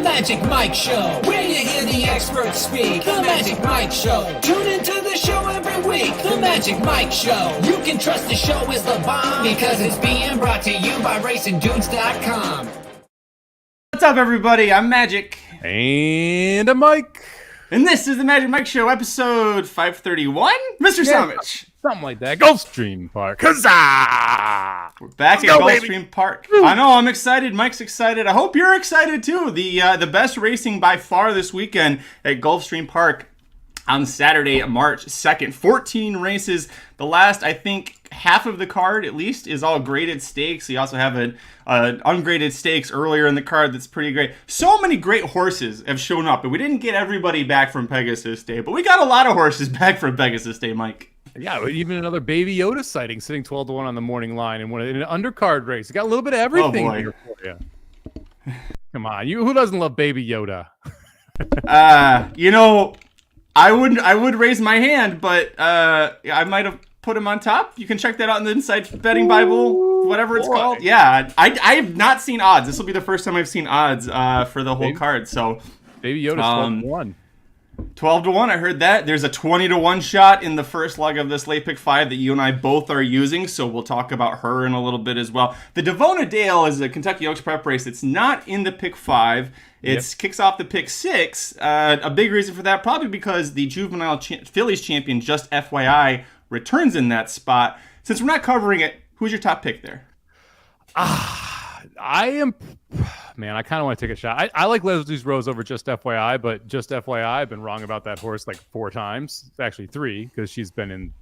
Magic Mike Show, where you hear the experts speak. The Magic Mike Show. Tune into the show every week. The Magic Mike Show. You can trust the show is the bomb because it's being brought to you by RacingDudes.com. What's up, everybody? I'm Magic. And I'm Mike. And this is the Magic Mike Show, episode 531. Mr. Somich. Something like that. Gulfstream Park. Huzzah! We're back at Gulfstream Park. I know, I'm excited. Mike's excited. I hope you're excited, too. The best racing by far this weekend at Gulfstream Park on Saturday, March 2nd. 14 races. The last, I think, half of the card, at least, is all graded stakes. You also have an ungraded stakes earlier in the card that's pretty great. So many great horses have shown up, and we didn't get everybody back from Pegasus Day, but we got a lot of horses back from Pegasus Day, Mike. Yeah, even another Baby Yoda sighting sitting 12-1 on the morning line in an undercard race. You got a little bit of everything here for you. Come on, who doesn't love Baby Yoda? I would raise my hand, but I might have put him on top. You can check that out in the Inside Betting Bible, whatever it's called. Yeah, I have not seen odds. This will be the first time I've seen odds for the whole card. So Baby Yoda's 12-1. 12-1, I heard that. There's a 20-1 shot in the first leg of this late pick 5 that you and I both are using, so we'll talk about her in a little bit as well. The Devona Dale is a Kentucky Oaks prep race. It's not in the pick 5. It kicks off the pick 6. A big reason for that, probably because the juvenile Phillies champion, Just FYI, returns in that spot. Since we're not covering it, who's your top pick there? I kind of want to take a shot. I like Leslie's Rose over Just FYI, but Just FYI, I've been wrong about that horse like 4 times. Actually 3, because she's been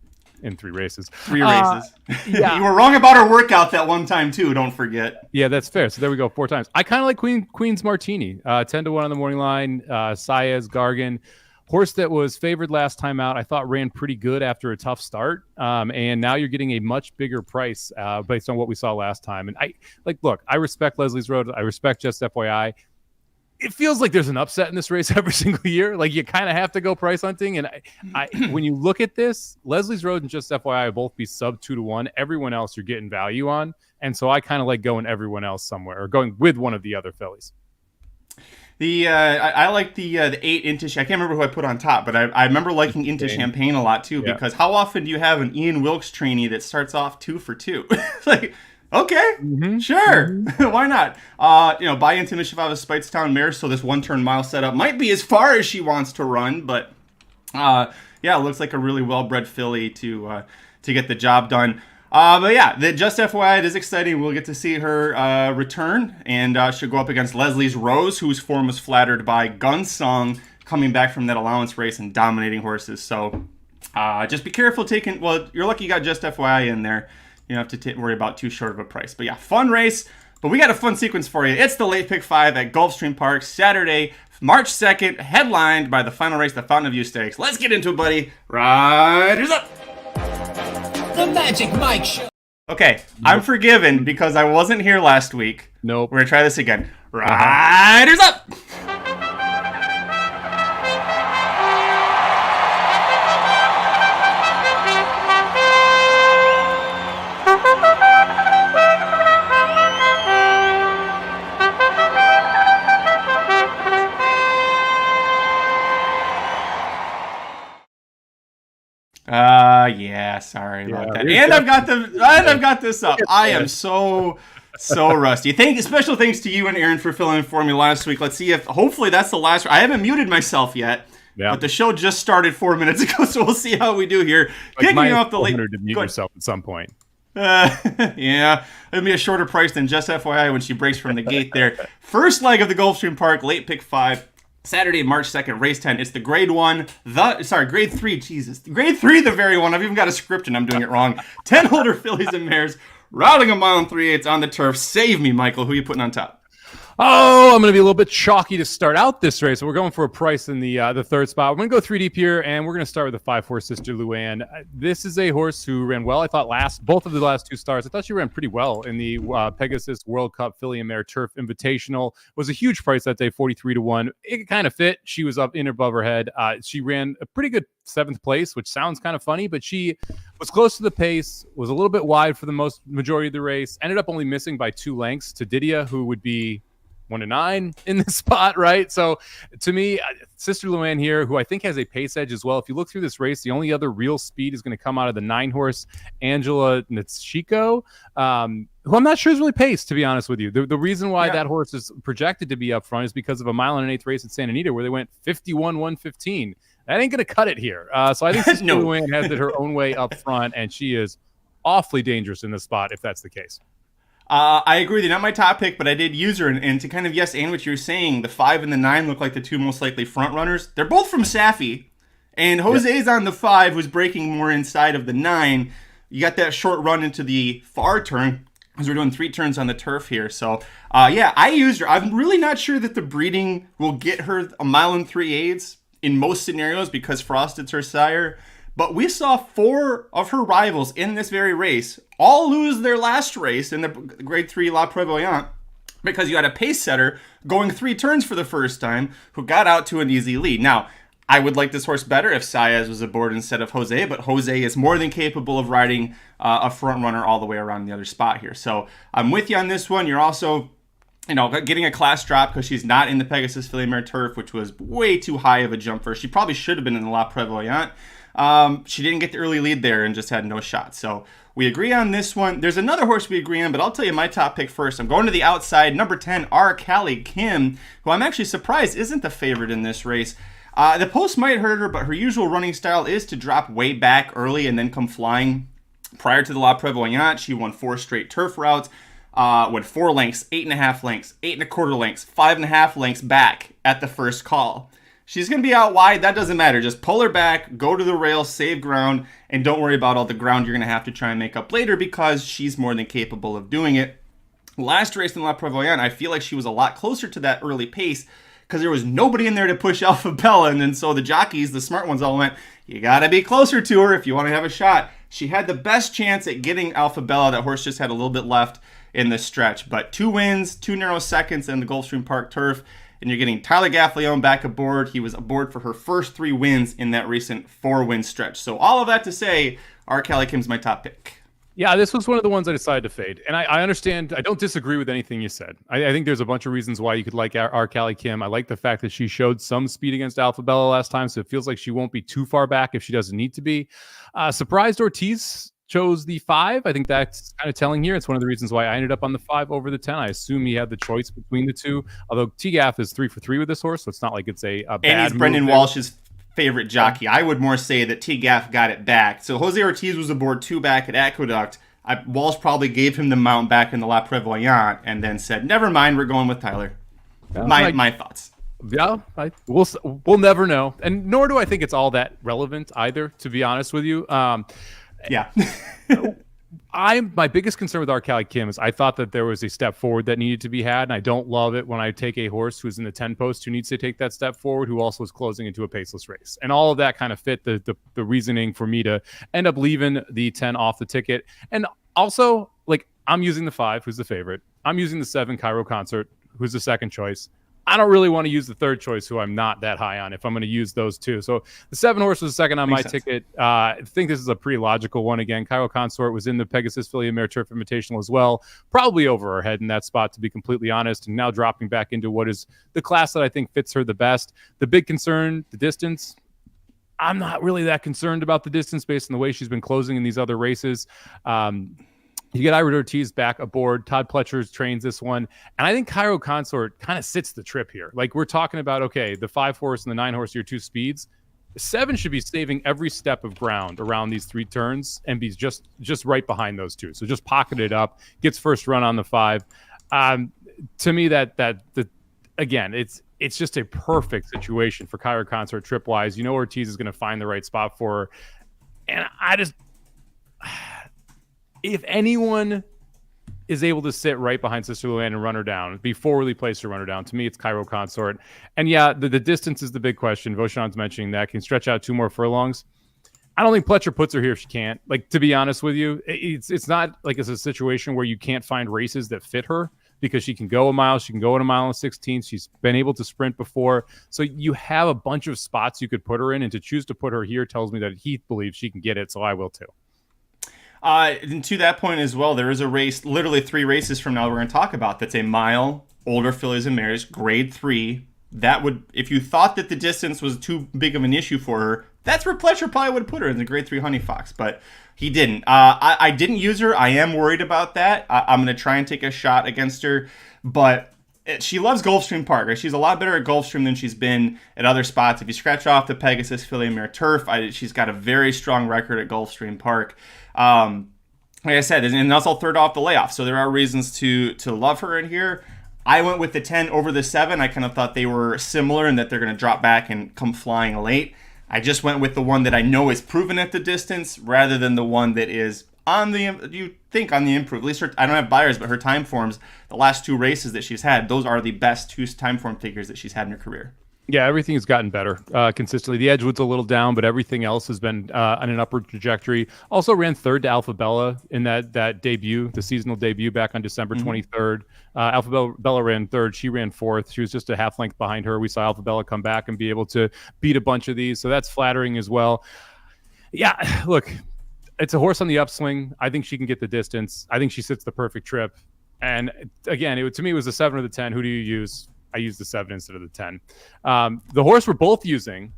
in 3 races. 3 races. Yeah. You were wrong about her workout that one time too, don't forget. Yeah, that's fair. So there we go, 4 times. I kind of like Queen's Martini. 10-1 on the morning line. Saez, Gargan. Horse that was favored last time out, I thought ran pretty good after a tough start. And now you're getting a much bigger price based on what we saw last time. And I respect Leslie's Road. I respect Just FYI. It feels like there's an upset in this race every single year. Like you kind of have to go price hunting. And I when you look at this, Leslie's Road and Just FYI will both be sub 2-1. Everyone else you're getting value on. And so I kind of like going everyone else somewhere or going with one of the other fillies. I like the 8 Into. I can't remember who I put on top, but I remember liking Into Champagne a lot too, because how often do you have an Ian Wilkes trainee that starts off 2 for 2? Like, okay, sure, why not? Buy into Mishivava Speightstown mare, so this 1-turn mile setup might be as far as she wants to run, but it looks like a really well-bred filly to get the job done. The Just FYI, it is exciting. We'll get to see her return, and she'll go up against Leslie's Rose, whose form was flattered by Gunsong coming back from that allowance race and dominating horses. So just be careful taking... Well, you're lucky you got Just FYI in there. You don't have to worry about too short of a price. But yeah, fun race. But we got a fun sequence for you. It's the late pick 5 at Gulfstream Park, Saturday, March 2nd, headlined by the final race, the Fountain of Youth Stakes. Let's get into it, buddy. Riders up! The Magic Mike Show. Okay, I'm forgiven because I wasn't here last week. Nope. We're going to try this again. Riders up! Sorry about that. And I've got this up. I am so rusty. Special thanks to you and Aaron for filling in for me last week. Let's see if hopefully that's the last. I haven't muted myself yet, but the show just started 4 minutes ago, so we'll see how we do here. Kicking off the late. To mute yourself at some point. It'll be a shorter price than Just FYI when she breaks from the gate there. First leg of the Gulfstream Park late pick 5. Saturday, March 2nd, race 10. It's the grade 3, Jesus. Grade 3, the very one. I've even got a script and I'm doing it wrong. 10-holder fillies and mares, routing a mile and 3/8 on the turf. Save me, Michael. Who are you putting on top? Oh, I'm going to be a little bit chalky to start out this race. We're going for a price in the third spot. We're going to go 3 deep here, and we're going to start with the 5-4 Sister Luann. This is a horse who ran well, I thought, both of the last 2 starts. I thought she ran pretty well in the Pegasus World Cup Filly and Mare Turf Invitational. Was a huge price that day, 43-1. It kind of fit. She was up in above her head. She ran a pretty good 7th place, which sounds kind of funny, but she was close to the pace, was a little bit wide for the majority of the race, ended up only missing by 2 lengths to Didia, who would be 1-9 in this spot, right? So to me, Sister Luann here, who I think has a pace edge as well. If you look through this race, the only other real speed is going to come out of the 9-horse Angela Nitschiko, who I'm not sure is really paced, to be honest with you. The reason why that horse is projected to be up front is because of a 1.125 race at Santa Anita where they went 51-115. That ain't going to cut it here. So I think Sister Luann has it her own way up front, and she is awfully dangerous in this spot if that's the case. I agree. They're not my top pick, but I did use her. And to kind of and what you're saying, the 5 and the 9 look like the two most likely front runners. They're both from Safi. And Jose's on the 5, who's breaking more inside of the 9. You got that short run into the far turn, because we're doing 3 turns on the turf here. So, I used her. I'm really not sure that the breeding will get her 1 3/8 in most scenarios because Frosted's her sire. But we saw 4 of her rivals in this very race all lose their last race in the Grade 3 La Prévoyante because you had a pace setter going 3 turns for the first time who got out to an easy lead. Now, I would like this horse better if Saez was aboard instead of Jose, but Jose is more than capable of riding a front runner all the way around the other spot here. So I'm with you on this one. You're also getting a class drop because she's not in the Pegasus Filly Mare Turf, which was way too high of a jump for her. She probably should have been in the La Prévoyante. She didn't get the early lead there and just had no shot. So we agree on this one. There's another horse we agree on, but I'll tell you my top pick first. I'm going to the outside, number 10, Kalleward, who I'm actually surprised isn't the favorite in this race. The post might hurt her, but her usual running style is to drop way back early and then come flying. Prior to the La Prévoyante, she won 4 straight turf routes, went 4 lengths, 8.5 lengths, 8.25 lengths, 5.5 lengths back at the first call. She's going to be out wide. That doesn't matter. Just pull her back, go to the rail, save ground, and don't worry about all the ground you're going to have to try and make up later because she's more than capable of doing it. Last race in La Prévoyante, I feel like she was a lot closer to that early pace because there was nobody in there to push Alpha Bella, and then so the jockeys, the smart ones, all went, you got to be closer to her if you want to have a shot. She had the best chance at getting Alpha Bella. That horse just had a little bit left in the stretch, but 2 wins, 2 narrow seconds in the Gulfstream Park turf. And you're getting Tyler Gaffalione back aboard. He was aboard for her first 3 wins in that recent 4-win stretch. So all of that to say, Kalleward's my top pick. Yeah, this was one of the ones I decided to fade. And I understand. I don't disagree with anything you said. I think there's a bunch of reasons why you could like Kalleward. I like the fact that she showed some speed against Alpha Bella last time, so it feels like she won't be too far back if she doesn't need to be. Surprised Ortiz chose the 5. I think that's kind of telling here. It's one of the reasons why I ended up on the 5 over the 10. I assume he had the choice between the 2. Although T-Gaff is 3 for 3 with this horse, so it's not like it's a bad and he's Brendan Walsh's favorite jockey. I would more say that T-Gaff got it back. So Jose Ortiz was aboard 2 back at Aqueduct. Walsh probably gave him the mount back in the La Prévoyante and then said, never mind, we're going with Tyler. My thoughts. Yeah, we'll never know. And nor do I think it's all that relevant either, to be honest with you. Yeah. My biggest concern with Kalleward is I thought that there was a step forward that needed to be had, and I don't love it when I take a horse who's in the 10 post who needs to take that step forward, who also is closing into a paceless race. And all of that kind of fit the reasoning for me to end up leaving the 10 off the ticket. And also, like, I'm using the 5, who's the favorite. I'm using the 7, Cairo Concert, who's the second choice. I don't really want to use the third choice, who I'm not that high on, if I'm going to use those 2. So the 7 horse was the second on my ticket. I think this is a pretty logical one. Again, Cairo Consort was in the Pegasus Filly Mare Turf Invitational as well. Probably over her head in that spot, to be completely honest, and now dropping back into what is the class that I think fits her the best. The big concern, the distance. I'm not really that concerned about the distance based on the way she's been closing in these other races. You get Ira Ortiz back aboard. Todd Pletcher trains this one. And I think Cairo Consort kind of sits the trip here. Like, we're talking about, okay, the 5 horse and the 9 horse are your 2 speeds. The 7 should be saving every step of ground around these 3 turns and be just right behind those 2. So just pocket it up, gets first run on the 5. To me, again, it's just a perfect situation for Cairo Consort trip-wise. You know Ortiz is going to find the right spot for her. And if anyone is able to sit right behind Sister Luann and run her down, be forwardly placed to run her down, to me, it's Cairo Consort. And yeah, the distance is the big question. Voshan's mentioning that. Can stretch out 2 more furlongs. I don't think Pletcher puts her here if she can't. Like, to be honest with you, it's not like it's a situation where you can't find races that fit her, because she can go a mile. She can go in a mile and 16. She's been able to sprint before. So you have a bunch of spots you could put her in, and to choose to put her here tells me that Heath believes she can get it, so I will too. And to that point as well, there is a race, literally 3 races from now we're going to talk about, that's a mile older fillies and mares, grade 3. That would, if you thought that the distance was too big of an issue for her, that's where Pletcher probably would put her, in the grade 3 Honey Fox, but he didn't. I didn't use her. I am worried about that. I'm going to try and take a shot against her, but she loves Gulfstream Park. Right? She's a lot better at Gulfstream than she's been at other spots. If you scratch off the Pegasus filly and mare turf, she's got a very strong record at Gulfstream Park. Like I said, and also third off the layoff, so there are reasons to love her in here. I went with the 10 over the 7. I kind of thought they were similar and that they're going to drop back and come flying late. I just went with the one that I know is proven at the distance rather than the one that is on the improve. At least I don't have buyers, but her time forms, the last 2 races that she's had, those are the best 2 time form figures that she's had in her career. Yeah, everything has gotten better consistently. The Edgewood's a little down, but everything else has been on an upward trajectory. Also ran third to Alpha Bella in that debut, the seasonal debut back on December 23rd. Alpha Bella ran third. She ran fourth. She was just a half length behind her. We saw Alpha Bella come back and be able to beat a bunch of these, so that's flattering as well. Yeah, look, it's a horse on the upswing. I think she can get the distance. I think she sits the perfect trip. And again, to me, it was the 7 or the 10. Who do you use? I used the 7 instead of the 10. The horse we're both using,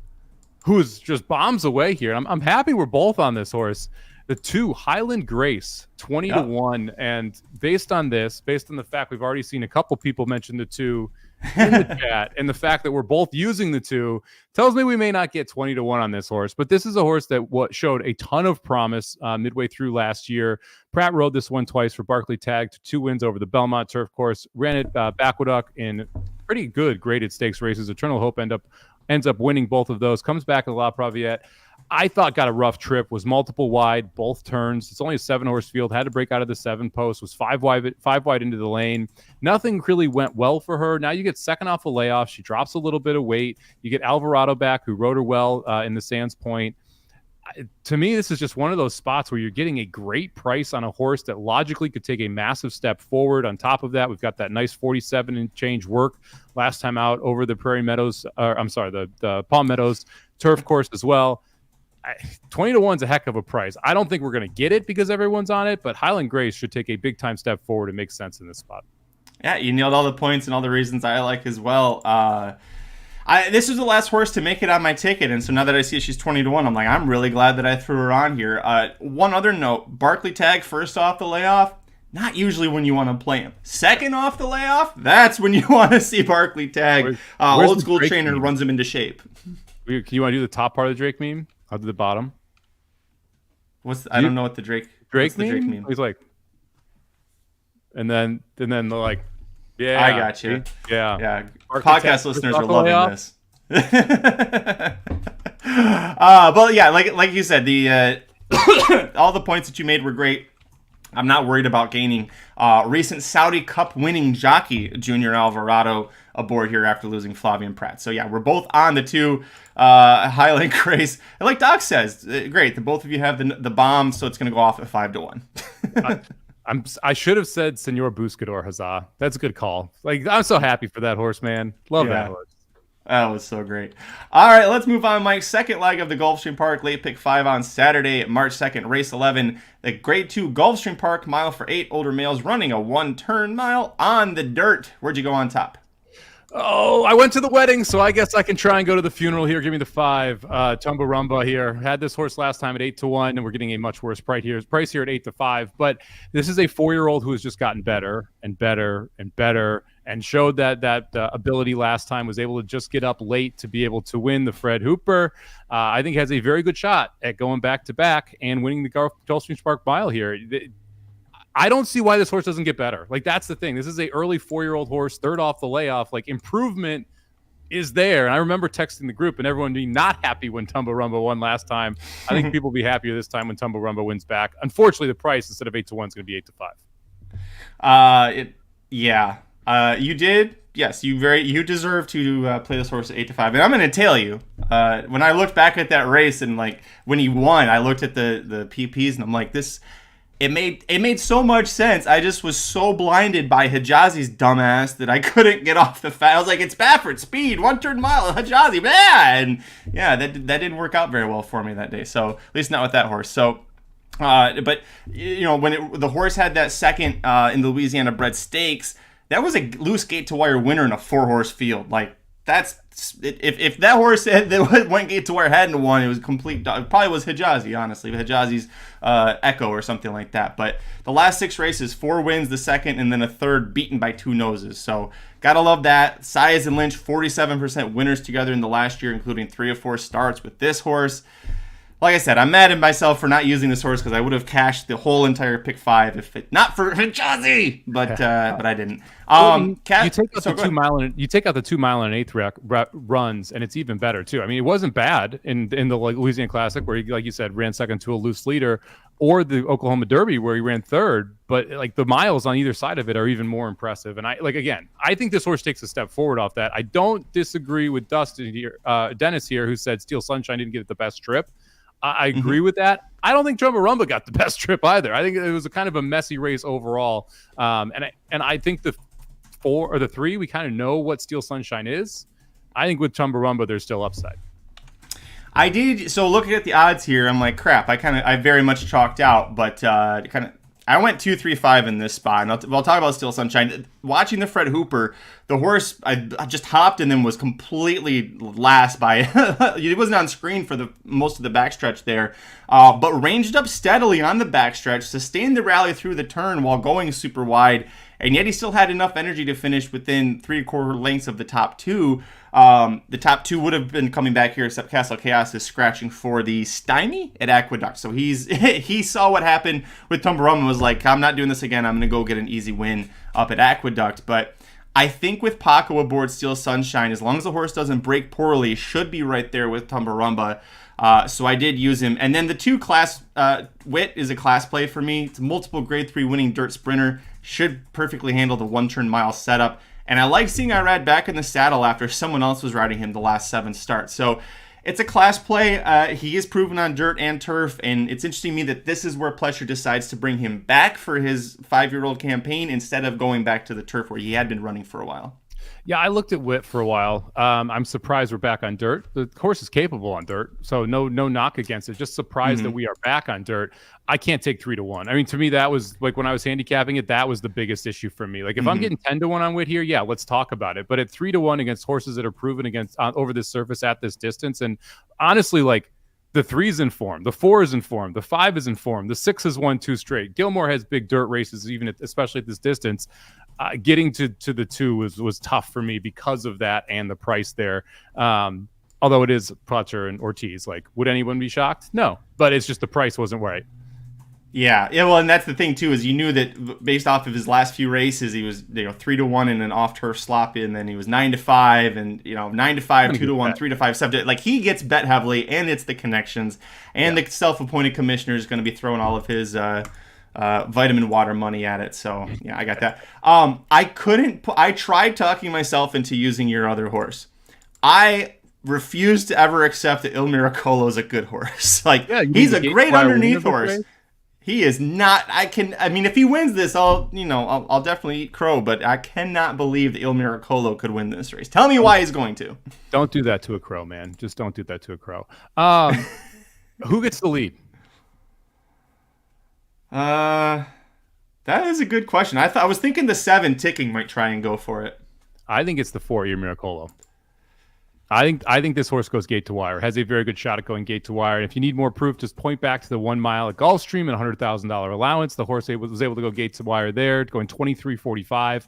who's just bombs away here. I'm happy we're both on this horse. The 2, Highland Grace, 20-1. And based on the fact we've already seen a couple people mention the 2 in the chat, and the fact that we're both using the 2 tells me we may not get 20-1 on this horse. But this is a horse that showed a ton of promise midway through last year. Pratt rode this one twice for Barclay Tag to 2 wins over the Belmont Turf Course. Ran it Backwood in pretty good graded stakes races. Eternal Hope ends up winning both of those. Comes back at La Praviette. I thought got a rough trip, was multiple wide, both turns. It's only a 7-horse field, had to break out of the 7 post, was 5 wide into the lane. Nothing really went well for her. Now you get second off a layoff. She drops a little bit of weight. You get Alvarado back, who rode her well in the Sands Point. To me, this is just one of those spots where you're getting a great price on a horse that logically could take a massive step forward. On top of that, we've got that nice 47 and change work last time out over the Prairie Meadows, the Palm Meadows turf course as well. 20-1 is a heck of a price. I don't think we're going to get it because everyone's on it, but Highland Grace should take a big time step forward and make sense in this spot. Yeah, you nailed all the points and all the reasons I like as well. This was the last horse to make it on my ticket, and so now that I see she's 20-1, I'm like, I'm really glad that I threw her on here. One other note, Barclay Tag first off the layoff, not usually when you want to play him. Second off the layoff, that's when you want to see Barclay Tag. Old school trainer runs him into shape. Can you want to do the top part of the Drake meme? I'll do the bottom. I don't know what the Drake meme? He's like, and then they're like, yeah, I got you. Yeah. Podcast listeners are loving this. But yeah, like you said, the all the points that you made were great. I'm not worried about gaining. Recent Saudi Cup winning jockey Junior Alvarado aboard here after losing Flavian Pratt. So yeah, we're both on the 2 Highland Grace. And like Doc says, great. The both of you have the bomb, so it's going to go off at 5-1. I should have said Senor Buscador Huzzah. That's a good call. Like, I'm so happy for that horse, man. Love that horse. That was so great. All right, let's move on, Mike. Second leg of the Gulfstream Park late pick 5 on Saturday, March 2nd, race 11. The grade 2 Gulfstream Park mile for 8 older males running a 1-turn mile on the dirt. Where'd you go on top? Oh, I went to the wedding, so I guess I can try and go to the funeral here. Give me the 5. Tumbarumba here. Had this horse last time at 8-1, and we're getting a much worse price here at 8-5. But this is a 4-year-old who has just gotten better and better and better, and showed that ability last time. Was able to just get up late to be able to win the Fred Hooper. I think has a very good shot at going back to back and winning the Gulfstream Park mile here. I don't see why this horse doesn't get better. Like, that's the thing. This is a early 4-year-old horse, third off the layoff. Like, improvement is there. And I remember texting the group and everyone being not happy when Tumbarumba won last time. I think people will be happier this time when Tumbarumba wins back. Unfortunately, the price instead of 8-1 is going to be 8-5. You did. Yes, you deserve to play this horse at 8-5. And I'm going to tell you, when I looked back at that race and like when he won, I looked at the PPs and I'm like, it made so much sense. I just was so blinded by Hijazi's dumbass that I couldn't get off the I was like, it's Baffert, speed, 1-turn mile, Hijazi, and yeah, that didn't work out very well for me that day. So at least not with that horse. So, but you know, when the horse had that second in the Louisiana bred stakes, that was a loose gate to wire winner in a 4-horse field. Like, that's if that horse that went gate to wire hadn't won, it was complete. It probably was Hijazi, honestly, Hijazi's Echo or something like that. But the last 6 races, 4 wins, the second, and then a third beaten by 2 noses. So gotta love that. Saez and Lynch, 47% winners together in the last year, including 3 of 4 starts with this horse. Like I said, I'm mad at myself for not using this horse because I would have cashed the whole entire pick 5 if it not for Hijazi, but I didn't. You take out the 2 mile and an eighth runs, and it's even better too. I mean, it wasn't bad in the Louisiana Classic where he, like you said, ran second to a loose leader, or the Oklahoma Derby where he ran third. But like the miles on either side of it are even more impressive. And I think this horse takes a step forward off that. I don't disagree with Dustin here, Dennis here, who said Steel Sunshine didn't get the best trip. I agree with that. I don't think Chumbawamba got the best trip either. I think it was a kind of a messy race overall. And I think the 4 or the 3, we kind of know what Steel Sunshine is. I think with Chumbawamba, there's still upside. I did. So looking at the odds here, I'm like, crap. I very much chalked out, but I went 2-3-5 in this spot. And I'll talk about Steel Sunshine. Watching the Fred Hooper, the horse, I just hopped and then was completely last by. It wasn't on screen for most of the backstretch there, but ranged up steadily on the backstretch, sustained the rally through the turn while going super wide, and yet he still had enough energy to finish within 3/4 lengths of the top 2. The top 2 would have been coming back here, except Castle Chaos is scratching for the stymie at Aqueduct. So he saw what happened with Tumbarumba and was like, I'm not doing this again. I'm going to go get an easy win up at Aqueduct. But I think with Paco aboard Steel Sunshine, as long as the horse doesn't break poorly, should be right there with Tumbarumba. So I did use him. And then the 2 class, Wit is a class play for me. It's a multiple grade 3 winning dirt sprinter. Should perfectly handle the 1-turn mile setup. And I like seeing Irad back in the saddle after someone else was riding him the last 7 starts. So it's a class play. He is proven on dirt and turf. And it's interesting to me that this is where Pletcher decides to bring him back for his 5-year-old campaign instead of going back to the turf where he had been running for a while. Yeah, I looked at Wit for a while. I'm surprised we're back on dirt. The horse is capable on dirt, so no knock against it. Just surprised that we are back on dirt. I can't take 3-1. I mean, to me, that was like when I was handicapping it, that was the biggest issue for me. Like if I'm getting 10-1 on Wit here, yeah, let's talk about it. But at 3-1 against horses that are proven against over this surface at this distance, and honestly, like the 3 is in form, the 4 is in form, the 5 is in form, the 6 has won 2 straight. Gilmore has big dirt races, especially at this distance. Getting to the 2 was tough for me because of that and the price there. Although it is Pletcher and Ortiz, like, would anyone be shocked? No, but it's just the price wasn't right. Yeah. Well, and that's the thing too, is you knew that based off of his last few races, he was 3-1 in an off turf sloppy, and then he was 9-5, and 9-5, 2-1, 3-5, 7. Like he gets bet heavily, and it's the connections, and the self-appointed commissioner is going to be throwing all of his vitamin water money at it. So yeah, I got that. I tried talking myself into using your other horse. I refuse to ever accept that Il Miracolo is a good horse. Like he's a great underneath horse. He is not. I mean, if he wins this, I'll definitely eat crow. But I cannot believe that Il Miracolo could win this race. Tell me why he's going to. Don't do that to a crow, man. Just don't do that to a crow. Who gets the lead? That is a good question. I was thinking the 7 ticking might try and go for it. I think it's the 4, your Miracolo. I think this horse goes gate to wire. Has a very good shot at going gate to wire. And if you need more proof, just point back to the 1 mile at Gulfstream and $100,000 allowance. The horse was able to go gate to wire there, going 23.45.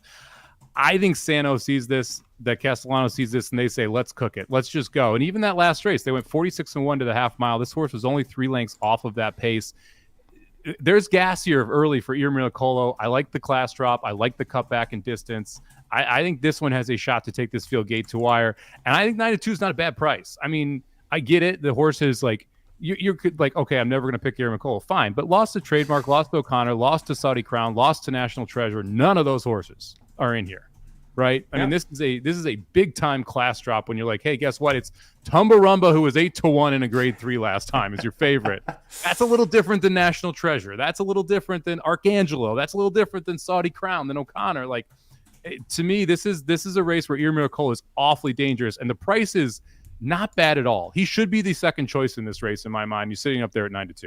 I think Sano sees this, that Castellano sees this, and they say, let's cook it. Let's just go. And even that last race, they went 46-1 to the half mile. This horse was only 3 lengths off of that pace. There's gas here early for Ir Miracolo. I like the class drop. I like the cutback in distance. I think this one has a shot to take this field gate to wire. And I think 9-2 is not a bad price. I mean, I get it. The horse is like, you could like, okay, I'm never going to pick Ir Miracolo. Fine. But lost to Trademark, lost to O'Connor, lost to Saudi Crown, lost to National Treasure. None of those horses are in here. Right? I mean, this is a big time class drop when you're like, hey, guess what? It's Tumbarumba, who was 8-1 in a grade 3 last time, is your favorite. That's a little different than National Treasure. That's a little different than Arcangelo. That's a little different than Saudi Crown, than O'Connor. Like, to me, this is a race where Ir Miracolo is awfully dangerous, and the price is not bad at all. He should be the second choice in this race, in my mind. He's sitting up there at 9-2.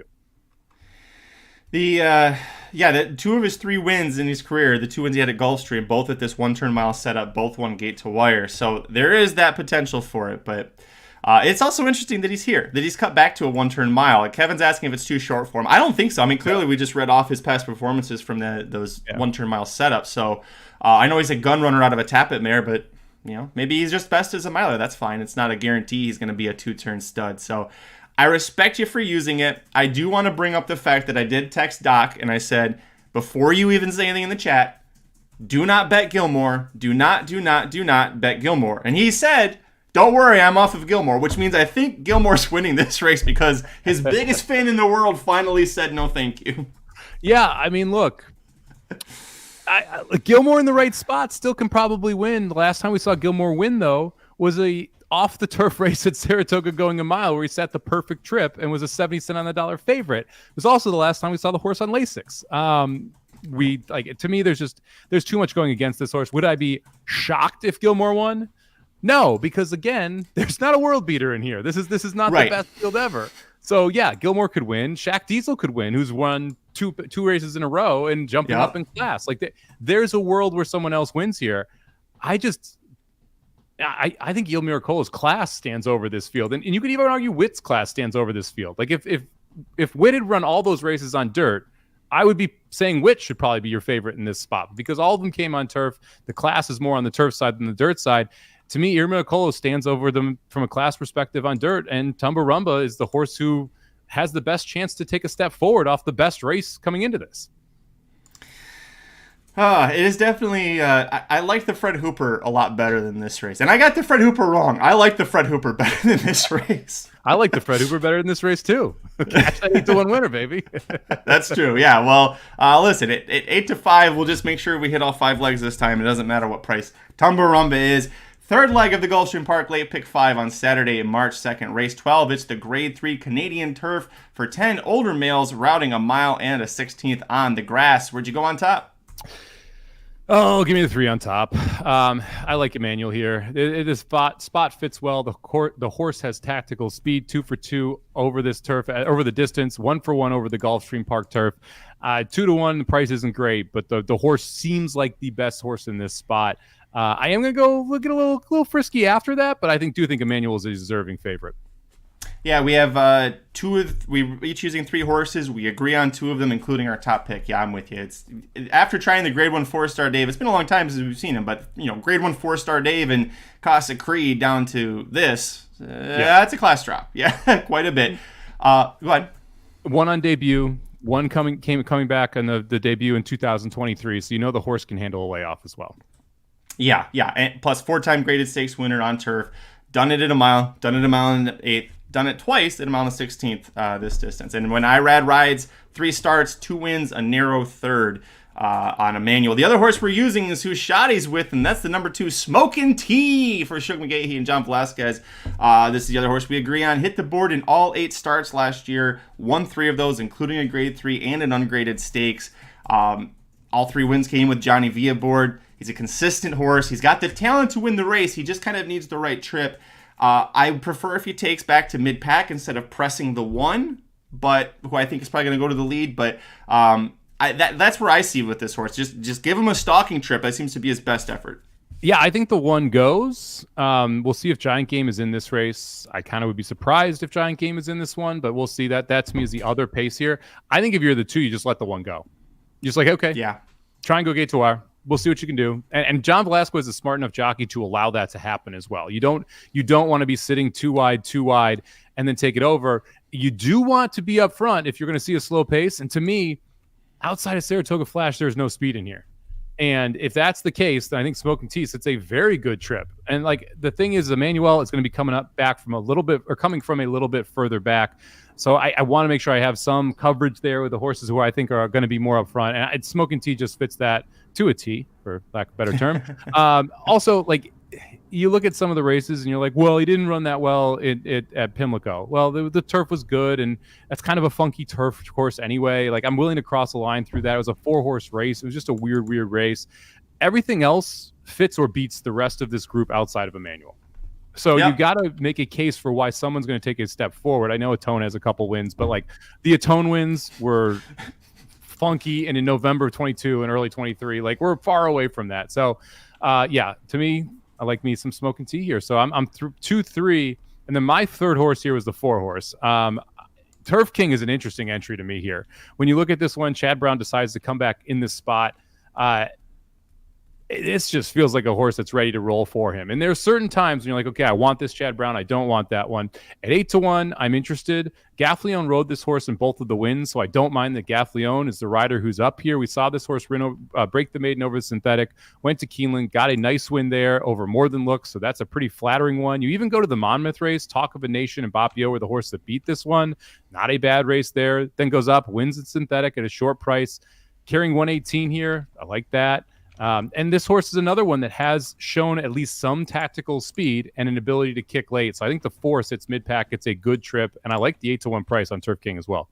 The two of his 3 wins in his career, the 2 wins he had at Gulfstream, both at this 1 turn mile setup, both won gate to wire. So there is that potential for it, but it's also interesting that he's here, that he's cut back to a 1 turn mile. Like Kevin's asking if it's too short for him. I don't think so. I mean, clearly we just read off his past performances from those 1 turn mile setups. So I know he's a gun runner out of a Tappet mare, but maybe he's just best as a miler. That's fine. It's not a guarantee he's going to be a 2-turn stud. So I respect you for using it. I do want to bring up the fact that I did text Doc and I said, before you even say anything in the chat, do not bet Gilmore. Do not bet Gilmore. And he said, don't worry, I'm off of Gilmore, which means I think Gilmore's winning this race because his biggest fan in the world finally said no thank you. Yeah, I mean, look, Gilmore in the right spot still can probably win. The last time we saw Gilmore win, though, was a off the turf race at Saratoga going a mile where he sat the perfect trip and was a 70 cent on the dollar favorite. It was also the last time we saw the horse on Lasix. To me, there's too much going against this horse. Would I be shocked if Gilmore won? No, because again, there's not a world beater in here. This is not the best field ever. So yeah, Gilmore could win. Shaq Diesel could win, who's won two races in a row and jumping up in class. Like there's a world where someone else wins here. I think Il Miracolo's class stands over this field. And you could even argue Witt's class stands over this field. Like if Witt had run all those races on dirt, I would be saying Witt should probably be your favorite in this spot because all of them came on turf. The class is more on the turf side than the dirt side. To me, Il Miracolo stands over them from a class perspective on dirt, and Tumbarumba is the horse who has the best chance to take a step forward off the best race coming into this. It is definitely, I like the Fred Hooper a lot better than this race. And I got the Fred Hooper wrong. I like the Fred Hooper better than this race. I like the Fred Hooper better than this race, too. Catch that 8-1 winner, baby. That's true. Yeah. Well, listen, at 8-5, we'll just make sure we hit all 5 legs this time. It doesn't matter what price Tumbarumba is. Third leg of the Gulfstream Park Late Pick 5 on Saturday, March 2nd, race 12. It's the Grade 3 Canadian turf for 10 older males routing a mile and a 16th on the grass. Where'd you go on top? Oh, give me the 3 on top. I like Emmanuel here. This spot fits well. The horse has tactical speed, 2 for 2 over this turf, over the distance, 1 for 1 over the Gulfstream Park turf. 2-1, the price isn't great, but the horse seems like the best horse in this spot. I am going to go look at a little frisky after that, but I do think Emmanuel is a deserving favorite. Yeah, we have we're each using 3 horses. We agree on 2 of them, including our top pick. Yeah, I'm with you. It's after trying the Grade 1 4-star Dave. It's been a long time since we've seen him, but Grade 1 4-star Dave and Casa Creed down to this. That's a class drop. Yeah, quite a bit. Go ahead. 1 on debut. 1 coming back on the debut in 2023. So the horse can handle a layoff as well. Yeah, and plus 4-time graded stakes winner on turf. Done it at a mile. Done it a mile and 1/8. Done it twice at a mile and 16th this distance. And when Irad rides, 3 starts, 2 wins, a narrow third on Emmanuel. The other horse we're using is who Shotty's with, and that's the number 2, Smokin' Tea for Shug McGahee and John Velasquez. This is the other horse we agree on. Hit the board in all 8 starts last year. Won 3 of those, including a Grade 3 and an ungraded stakes. All 3 wins came with Johnny V aboard. He's a consistent horse. He's got the talent to win the race. He just kind of needs the right trip. I prefer if he takes back to mid-pack instead of pressing the 1, but who I think is probably going to go to the lead. But that's where I see with this horse. Just give him a stalking trip. That seems to be his best effort. Yeah, I think the 1 goes. We'll see if Giant Game is in this race. I kind of would be surprised if Giant Game is in this one, but we'll see. That to me is the other pace here. I think if you're the 2, you just let the 1 go. You're just like, okay, yeah, try and go gate to wire. We'll see what you can do. And John Velasquez is a smart enough jockey to allow that to happen as well. You don't want to be sitting too wide, and then take it over. You do want to be up front if you're going to see a slow pace. And to me, outside of Saratoga Flash, there's no speed in here. And if that's the case, then I think Smoking Tea, it's a very good trip. And like the thing is, Emmanuel is going to be coming from a little bit further back. So I want to make sure I have some coverage there with the horses who I think are going to be more up front. And Smoking Tea just fits that to a T, for lack of a better term. Also, like, you look at some of the races and you're like, well, he didn't run that well at Pimlico. Well, the turf was good, and that's kind of a funky turf course anyway. Like, I'm willing to cross a line through that. It was a 4-horse race. It was just a weird race. Everything else fits or beats the rest of this group outside of Emmanuel. So you got to make a case for why someone's going to take a step forward. I know Atone has a couple wins, but like the Atone wins were funky and in November of 22 and early 23. Like, we're far away from that. So, yeah, to me, I like me some smoke and tea here. So I'm through 2-3, and then my third horse here was the 4 horse. Turf King is an interesting entry to me here. When you look at this one, Chad Brown decides to come back in this spot. This just feels like a horse that's ready to roll for him. And there are certain times when you're like, okay, I want this Chad Brown. I don't want that one. At 8-1, I'm interested. Gaffleone rode this horse in both of the wins, so I don't mind that Gaffleone is the rider who's up here. We saw this horse break the maiden over the synthetic, went to Keeneland, got a nice win there over More Than Looks, so that's a pretty flattering one. You even go to the Monmouth race, Talk of a Nation and Bapio were the horse that beat this one. Not a bad race there. Then goes up, wins at synthetic at a short price. Carrying 118 here, I like that. And this horse is another one that has shown at least some tactical speed and an ability to kick late. So I think the 4 sits mid-pack. It's a good trip. And I like the 8-1 price on Turf King as well.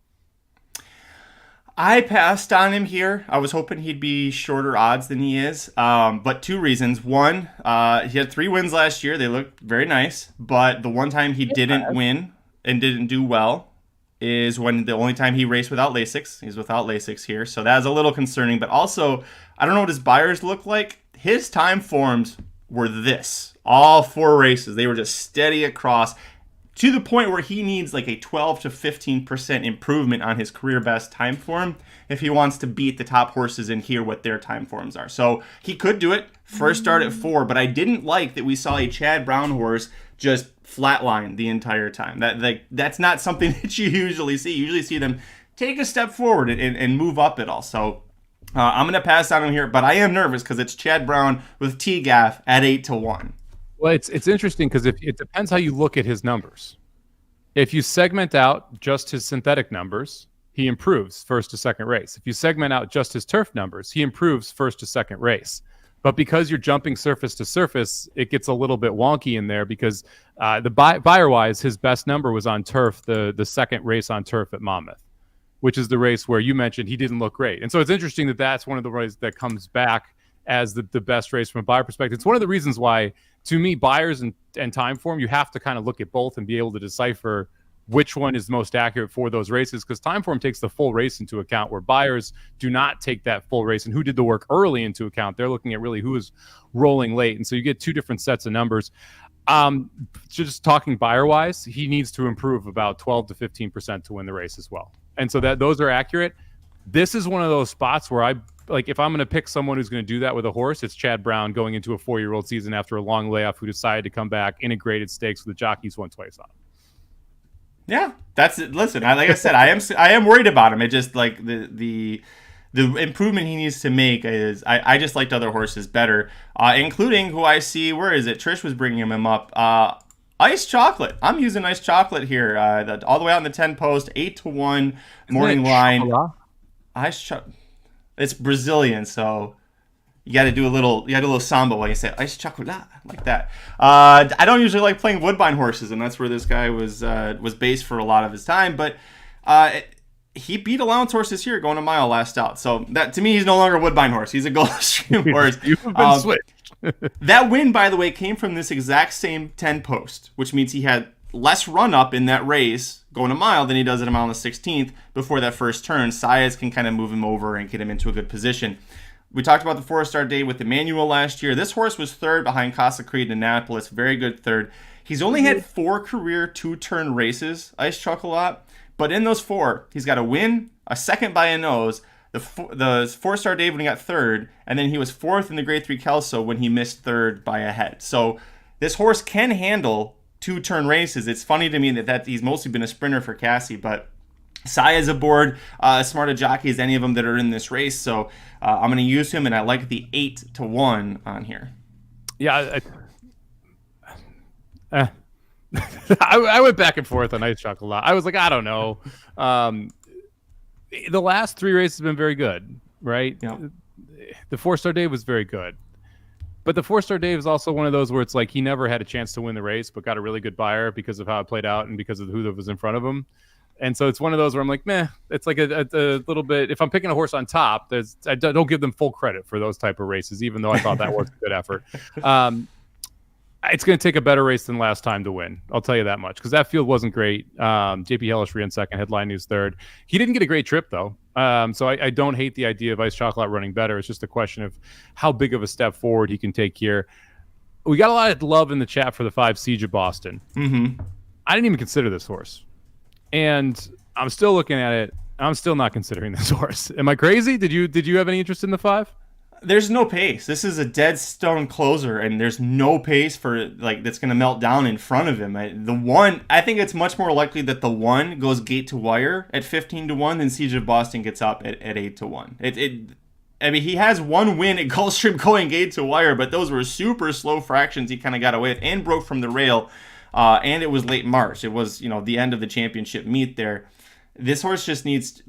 I passed on him here. I was hoping he'd be shorter odds than he is. But 2 reasons. One, he had 3 wins last year. They looked very nice. But the one time he didn't win and didn't do well is when the only time he raced without Lasix. He's without Lasix here. So that is a little concerning. But also, I don't know what his buyers look like. His time forms were this. All 4 races. They were just steady across to the point where he needs like a 12 to 15% improvement on his career best time form if he wants to beat the top horses in here what their time forms are. So he could do it. First start at 4, but I didn't like that we saw a Chad Brown horse just flatline the entire time. That's not something that you usually see. You usually see them take a step forward and move up it all. So I'm going to pass on him here, but I am nervous because it's Chad Brown with T-Gaff at 8-1. Well, it's interesting because it depends how you look at his numbers. If you segment out just his synthetic numbers, he improves first to second race. If you segment out just his turf numbers, he improves first to second race. But because you're jumping surface to surface, it gets a little bit wonky in there because the buyer-wise, his best number was on turf, the second race on turf at Monmouth, which is the race where you mentioned he didn't look great. And so it's interesting that that's one of the races that comes back as the best race from a buyer perspective. It's one of the reasons why, to me, buyers and time form, you have to kind of look at both and be able to decipher which one is most accurate for those races, because time form takes the full race into account, where buyers do not take that full race and who did the work early into account. They're looking at really who is rolling late. And so you get 2 different sets of numbers. Just talking buyer-wise, he needs to improve about 12 to 15% to win the race as well. And so that those are accurate. This is one of those spots where if I'm going to pick someone who's going to do that with a horse, it's Chad Brown going into a 4-year-old season after a long layoff who decided to come back, integrated stakes with the jockeys won twice on him. Yeah, that's it. Listen, like I said, I am worried about him. It just like the improvement he needs to make is I just liked other horses better, including who I see. Where is it? Trish was bringing him up. Ice Chocolate. I'm using Ice Chocolate here, all the way out in the 10 post, 8-1 morning line. Ice Chocolate. It's Brazilian, so you got to do a little samba while you say Ice Chocolate like that. I don't usually like playing Woodbine horses, and that's where this guy was based for a lot of his time. But he beat allowance horses here going a mile last out. So that to me, he's no longer a Woodbine horse. He's a Gulfstream horse. You've been switched. That win, by the way, came from this exact same 10 post, which means he had less run up in that race going a mile than he does at a mile on the 16th before that first turn. Saez can kind of move him over and get him into a good position. We talked about the 4-star day with Emmanuel last year. This horse was third behind Casa Creed and Annapolis. Very good third. He's only had 4 career 2-turn races, Ice Chocolate. But in those 4, he's got a win, a second by a nose, the 4-star day when he got third, and then he was 4th in the Grade 3 Kelso when he missed third by a head. So this horse can handle 2-turn races. It's funny to me that he's mostly been a sprinter for Cassie, but Saez aboard, as smart a jockey as any of them that are in this race. So I'm going to use him, and I like the 8-1 on here. Yeah, I went back and forth on Ice Chocolate. I was like, I don't know. The last 3 races have been very good, right? Yeah. The 4-star day was very good. But the 4-star day was also one of those where it's like he never had a chance to win the race, but got a really good buyer because of how it played out and because of who was in front of him. And so it's one of those where I'm like, meh. It's like a little bit. If I'm picking a horse on top, I don't give them full credit for those type of races, even though I thought that was a good effort. It's going to take a better race than last time to win. I'll tell you that much, because that field wasn't great. JP Hellish ran second, Headline News third. He didn't get a great trip, though. So I don't hate the idea of Ice Chocolate running better. It's just a question of how big of a step forward he can take here. We got a lot of love in the chat for the 5 Siege of Boston. Mm-hmm. I didn't even consider this horse. And I'm still looking at it. I'm still not considering this horse. Am I crazy? Did you have any interest in the 5? There's no pace. This is a dead stone closer, and there's no pace for that's going to melt down in front of him. I think it's much more likely that the 1 goes gate to wire at 15-1 than Siege of Boston gets up at 8-1. I mean, he has 1 win at Gulfstream going gate to wire, but those were super slow fractions he kind of got away with and broke from the rail. And it was late March. It was, the end of the championship meet there. This horse just needs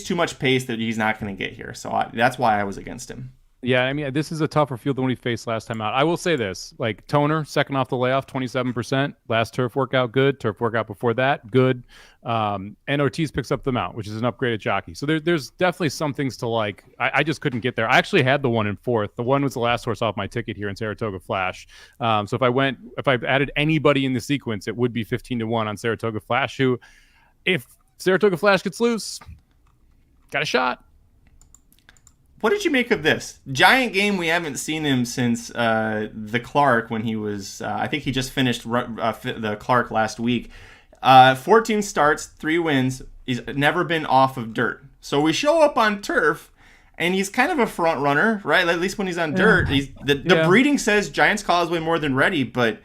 too much pace that he's not going to get here. So that's why I was against him. Yeah, I mean, this is a tougher field than what he faced last time out. I will say this, Toner, second off the layoff, 27%. Last turf workout, good. Turf workout before that, good. And Ortiz picks up the mount, which is an upgraded jockey. So there's definitely some things to like. I just couldn't get there. I actually had the 1 in 4th. The 1 was the last horse off my ticket here in Saratoga Flash. So if I added anybody in the sequence, it would be 15-1 on Saratoga Flash, who, if Saratoga Flash gets loose, got a shot. What did you make of this? Giant game, we haven't seen him since the Clark when he was, I think he just finished the Clark last week. 14 starts, 3 wins. He's never been off of dirt. So we show up on turf, and he's kind of a front runner, right? At least when he's on dirt. The breeding says Giants Causeway more than ready, but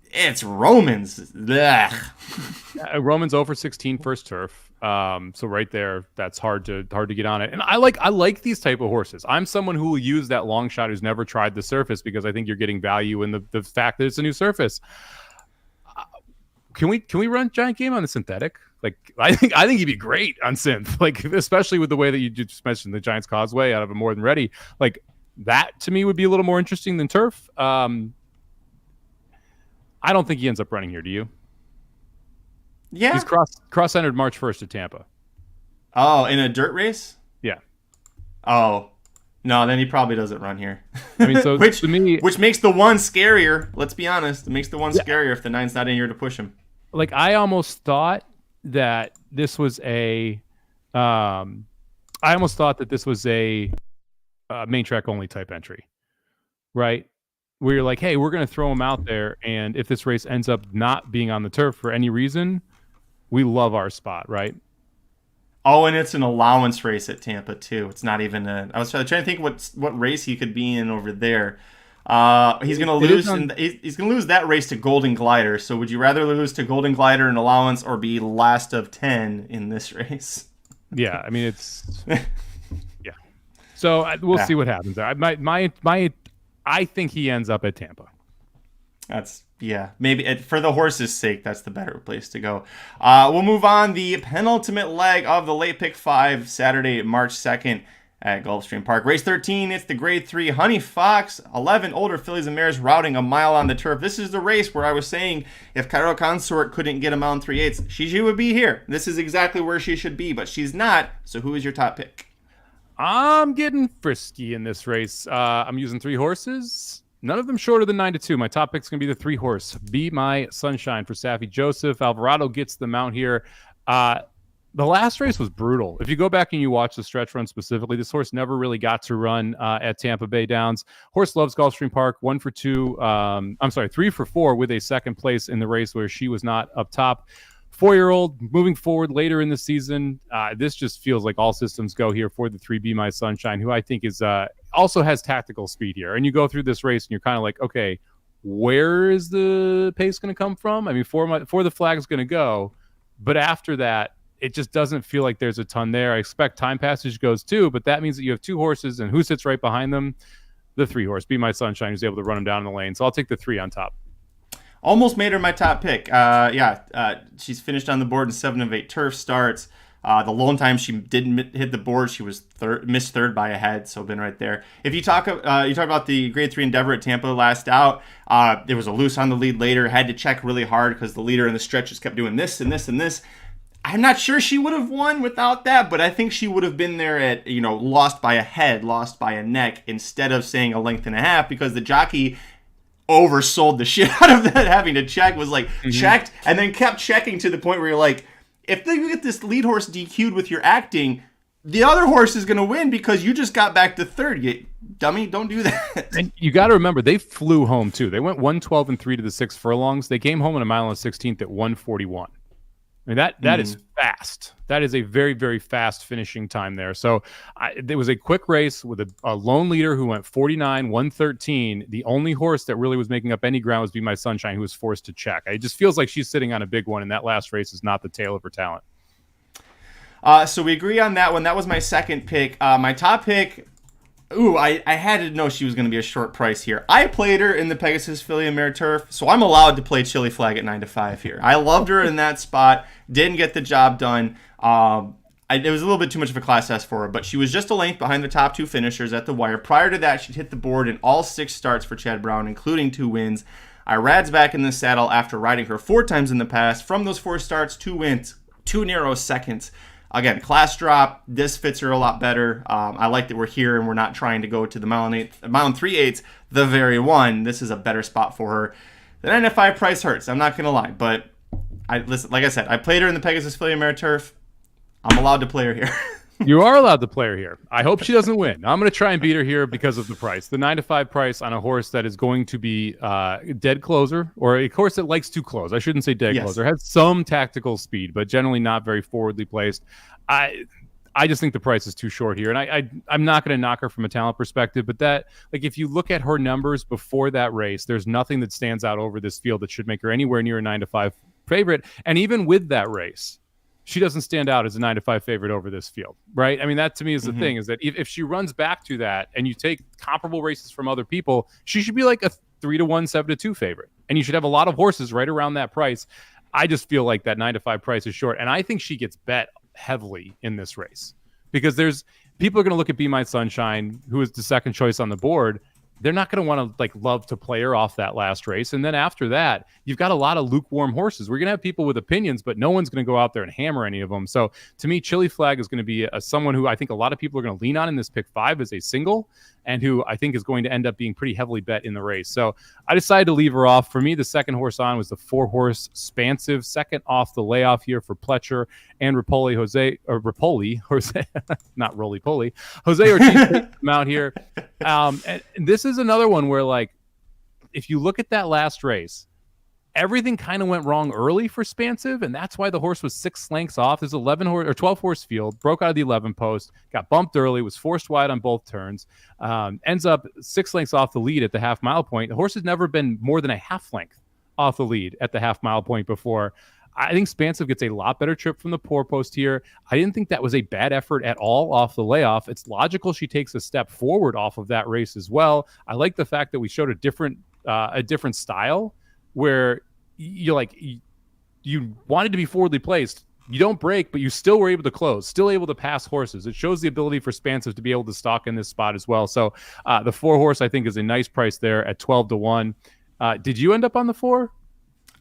it's Romans. Romans 0-16 first turf. So right there, that's hard to get on it. And I like these type of horses. I'm someone who will use that long shot who's never tried the surface because I think you're getting value in the fact that it's a new surface. Can we run Giant Game on the synthetic? I think he'd be great on synth. Especially with the way that you just mentioned the Giants Causeway out of a more than ready. That to me would be a little more interesting than turf. I don't think he ends up running here. Do you? Yeah. He's cross-centered March 1st at Tampa. Oh, in a dirt race? Yeah. Oh. No, then he probably doesn't run here. I mean, so which to me, which makes the 1 scarier. Let's be honest. It makes the 1 scarier if the 9's not in here to push him. I almost thought that this was a main track only type entry. Right? Where you're like, hey, we're going to throw him out there, and if this race ends up not being on the turf for any reason, we love our spot, right? Oh, and it's an allowance race at Tampa too. It's not even a. I was trying to think what race he could be in over there. He's going to lose. He's going to lose that race to Golden Glider. So, would you rather lose to Golden Glider in allowance or be last of 10 in this race? Yeah, I mean it's. Yeah. So we'll see what happens there. I think he ends up at Tampa. Maybe for the horse's sake, that's the better place to go. We'll move on. The penultimate leg of the late pick 5, Saturday, March 2nd at Gulfstream Park. Race 13, it's the grade 3 Honey Fox, 11 older fillies and mares routing a mile on the turf. This is the race where I was saying if Cairo Consort couldn't get a mile and 3/8, she would be here. This is exactly where she should be, but she's not. So who is your top pick? I'm getting frisky in this race. I'm using 3 horses. None of them shorter than 9-2. My top pick's going to be the 3 horse. Be My Sunshine for Safi Joseph. Alvarado gets the mount here. The last race was brutal. If you go back and you watch the stretch run specifically, this horse never really got to run at Tampa Bay Downs. Horse loves Gulfstream Park. 3 for 4 with a second place in the race where she was not up top. 4-year-old moving forward later in the season. This just feels like all systems go here for the 3 Be My Sunshine, who I think is also has tactical speed here. And you go through this race and you're kind of like, okay, where is the pace going to come from? I mean, for the flag is going to go, but after that, it just doesn't feel like there's a ton there. I expect time passage goes too, but that means that you have 2 horses, and who sits right behind them? The 3 horse, Be My Sunshine, who's able to run them down in the lane. So I'll take the 3 on top. Almost made her my top pick. She's finished on the board in 7 of 8 turf starts. The lone time she didn't hit the board, she was missed third by a head, so been right there. If you talk about the grade 3 Endeavor at Tampa last out, there was a loose on the lead later, had to check really hard because the leader in the stretch just kept doing this and this and this. I'm not sure she would have won without that, but I think she would have been there at, lost by a head, lost by a neck, instead of saying a length and a half, because the jockey oversold the shit out of that, having to check, was checked, and then kept checking to the point where you're like, if you get this lead horse DQ'd with your acting, the other horse is going to win because you just got back to third. You dummy, don't do that. And you got to remember, they flew home too. They went 112-3 to the 6 furlongs. They came home in a mile and 16th at 141. I mean, that is fast. That is a very, very fast finishing time there. So it was a quick race with a lone leader who went 49, 113. The only horse that really was making up any ground was Be My Sunshine, who was forced to check. It just feels like she's sitting on a big one, and that last race is not the tail of her talent. So we agree on that one. That was my second pick. My top pick, I had to know she was going to be a short price here. I played her in the Pegasus Filly and Mare Turf, so I'm allowed to play Chili Flag at 9-5 here. I loved her in that spot. Didn't get the job done. It was a little bit too much of a class S for her, but she was just a length behind the top 2 finishers at the wire. Prior to that, she'd hit the board in all 6 starts for Chad Brown, including 2 wins. I rads back in the saddle after riding her 4 times in the past. From those 4 starts, 2 wins, 2 narrow seconds. Again, class drop. This fits her a lot better. I like that we're here and we're not trying to go to the mile and 3/8, the very one. This is a better spot for her. The 9-5 price hurts. I'm not gonna lie, but listen. Like I said, I played her in the Pegasus Filly and Mare Turf. I'm allowed to play her here. You are allowed to play her here. I hope she doesn't win. I'm going to try and beat her here because of the price. The 9-5 price on a horse that is going to be dead closer, or a horse that likes to close. I shouldn't say dead closer. Has some tactical speed, but generally not very forwardly placed. I just think the price is too short here, and I'm not going to knock her from a talent perspective, but that, like, if you look at her numbers before that race, there's nothing that stands out over this field that should make her anywhere near a 9-5 favorite. And even with that race, she doesn't stand out as a 9-5 favorite over this field, right? I mean, that to me is the thing, is that if she runs back to that and you take comparable races from other people, she should be like a 3-1, 7-2 favorite. And you should have a lot of horses right around that price. I just feel like that 9-5 price is short. And I think she gets bet heavily in this race because people are going to look at Be My Sunshine, who is the second choice on the board. They're not going to want to love to play her off that last race. And then after that, you've got a lot of lukewarm horses. We're going to have people with opinions, but no one's going to go out there and hammer any of them. So to me, Chili Flag is going to be someone who I think a lot of people are going to lean on in this pick 5 as a single, and who I think is going to end up being pretty heavily bet in the race. So I decided to leave her off. For me, the second horse on was the 4-horse Spansive, second off the layoff here for Pletcher and Rapoli Jose, not Roly Poly, Jose Ortiz out here. And this is another one where, if you look at that last race, everything kind of went wrong early for Spansive, and that's why the horse was 6 lengths off. There's 12 horse field, broke out of the 11 post, got bumped early, was forced wide on both turns, ends up 6 lengths off the lead at the half mile point. The horse has never been more than a half length off the lead at the half mile point before. I think Spansive gets a lot better trip from the poor post here. I didn't think that was a bad effort at all off the layoff. It's logical she takes a step forward off of that race as well. I like the fact that we showed a different style where you wanted to be forwardly placed. You don't break, but you still were able to close, still able to pass horses. It shows the ability for Spansive to be able to stalk in this spot as well. So the 4-horse, I think, is a nice price there at 12-1. Did you end up on the 4?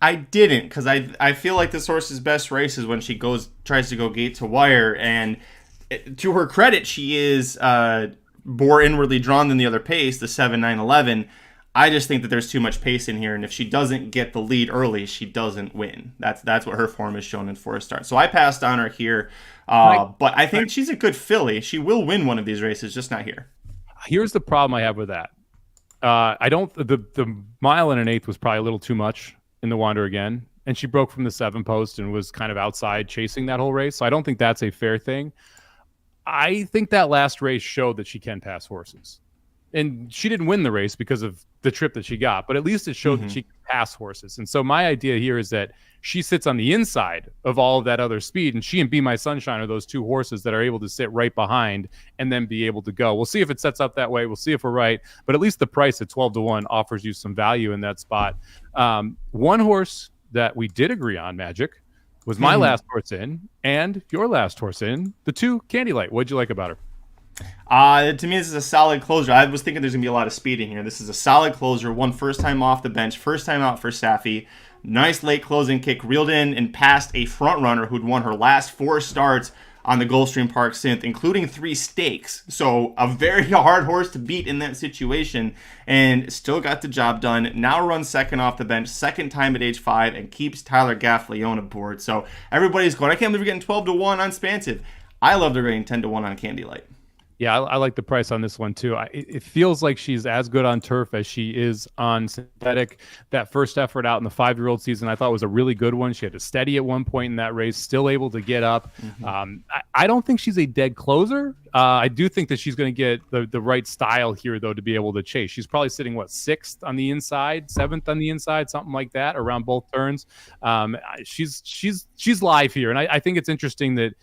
I didn't, because I feel like this horse's best race is when she tries to go gate to wire, and to her credit, she is more inwardly drawn than the other pace, the 7-9-11. I just think that there's too much pace in here, and if she doesn't get the lead early, she doesn't win. That's what her form is shown in 4 starts. So I passed on her here, but I think she's a good filly. She will win one of these races, just not here. Here's the problem I have with that. The mile and an 1/8 was probably a little too much in the Wander Again, and she broke from the 7 post and was kind of outside chasing that whole race. So I don't think that's a fair thing. I think that last race showed that she can pass horses. And she didn't win the race because of the trip that she got, but at least it showed that she can pass horses. And so my idea here is that she sits on the inside of all of that other speed, and she and Be My Sunshine are those 2 horses that are able to sit right behind and then be able to go. We'll see if it sets up that way. We'll see if we're right. But at least the price at 12-1 offers you some value in that spot. One horse that we did agree on, Magic, was my last horse in and your last horse in, the 2 Candylight. What'd you like about her? To me, this is a solid closer. I was thinking there's going to be a lot of speed in here. This is a solid closer. Won first time off the bench. First time out for Safi. Nice late closing kick. Reeled in and passed a front runner who'd won her last 4 starts on the Gulfstream Park synth, including 3 stakes. So a very hard horse to beat in that situation, and still got the job done. Now runs second off the bench, second time at age 5, and keeps Tyler Gaffleone aboard. So everybody's going, I can't believe we're getting 12-1 on Spansive. I love the rating 10-1 on Candy Light. Yeah, I like the price on this one too. It feels like she's as good on turf as she is on synthetic. That first effort out in the 5-year-old season, I thought was a really good one. She had to steady at one point in that race, still able to get up. I don't think she's a dead closer. I do think that she's going to get the right style here, though, to be able to chase. She's probably sitting, 6th on the inside, 7th on the inside, something like that, around both turns. She's live here, and I think it's interesting that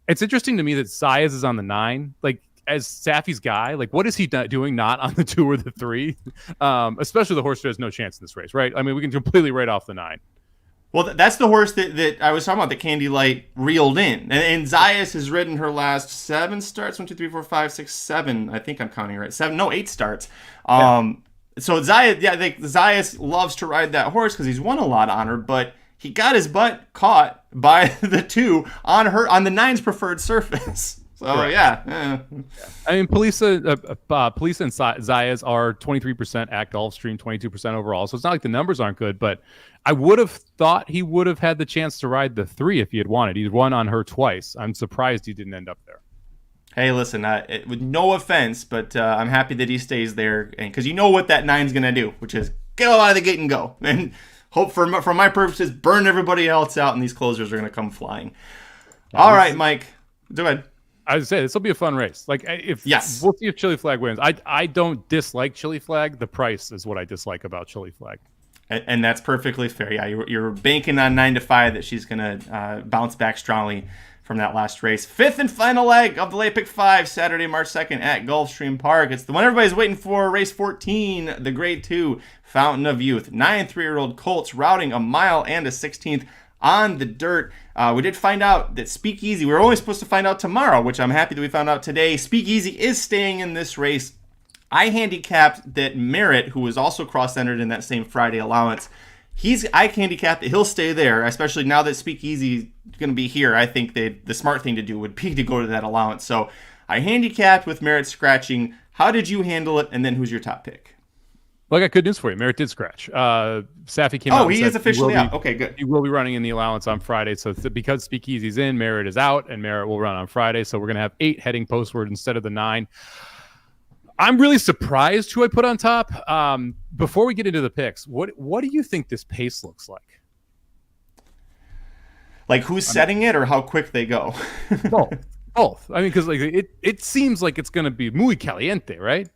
it's interesting to me that Saez is on the 9. Like, as Safi's guy, like, what is he doing not on the 2 or the 3? Especially the horse who has no chance in this race, right? I mean, we can completely write off the 9. Well, that's the horse that I was talking about, that Candy Light reeled in. And Zayas has ridden her last 7 starts. 1, 2, 3, 4, 5, 6, 7. I think I'm counting right. 8 starts. So Zayas, I think Zayas loves to ride that horse because he's won a lot on her, but he got his butt caught by the 2 on the 9's preferred surface. So, right. Yeah. I mean, Polisa and Zayas are 23% at Gulfstream, 22% overall. So it's not like the numbers aren't good, but I would have thought he would have had the chance to ride the 3 if he had wanted. He'd won on her twice. I'm surprised he didn't end up there. Hey, listen, with no offense, but I'm happy that he stays there, because you know what that 9's going to do, which is get out of the gate and go. And hope for my purposes, burn everybody else out, and these closers are going to come flying. All right, Mike. Go ahead. I would say this will be a fun race. Like, yes, we'll see if Chili Flag wins. I don't dislike Chili Flag. The price is what I dislike about Chili Flag. And that's perfectly fair. Yeah, you're banking on 9-5 that she's gonna bounce back strongly from that last race. 5th and final leg of the Late Pick 5, Saturday, March 2nd at Gulfstream Park. It's the one everybody's waiting for. Race 14, the Grade 2 Fountain of Youth. 9 3-year-old colts routing a mile and a 16th on the dirt. We did find out that Speakeasy, we were only supposed to find out tomorrow, which I'm happy that we found out today. Speakeasy is staying in this race. I handicapped that Merritt, who was also cross-entered in that same Friday allowance, I handicapped that he'll stay there, especially now that Speakeasy is going to be here. I think the smart thing to do would be to go to that allowance. So I handicapped with Merritt scratching. How did you handle it? And then who's your top pick? Well, I got good news for you. Merritt did scratch. Safi came out. Oh, he is officially out. Okay, good. He will be running in the allowance on Friday. So because Speakeasy's in, Merritt is out, and Merritt will run on Friday. So we're going to have 8 heading postward instead of the 9. I'm really surprised who I put on top. Before we get into the picks, what do you think this pace looks like? Like who's setting it or how quick they go? Both. I mean, because it seems like it's going to be muy caliente, right?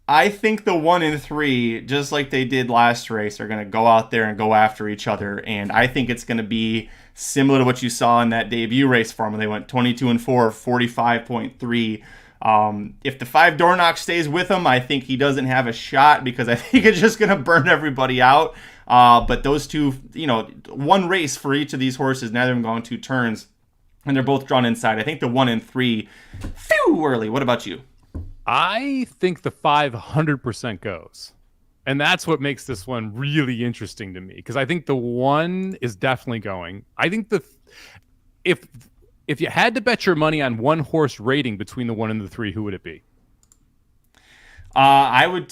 I think the 1 and 3, just like they did last race, are going to go out there and go after each other. And I think it's going to be similar to what you saw in that debut race for them when they went 22 and 4, 45.3. If the 5 Dornoch stays with him, I think he doesn't have a shot because I think it's just going to burn everybody out. But those 2, one race for each of these horses, neither of them going 2 turns, and they're both drawn inside. I think the 1 and 3, early. What about you? I think the 500% goes. And that's what makes this one really interesting to me, because I think the 1 is definitely going. I think if you had to bet your money on one horse rating between the 1 and the 3, who would it be? I'd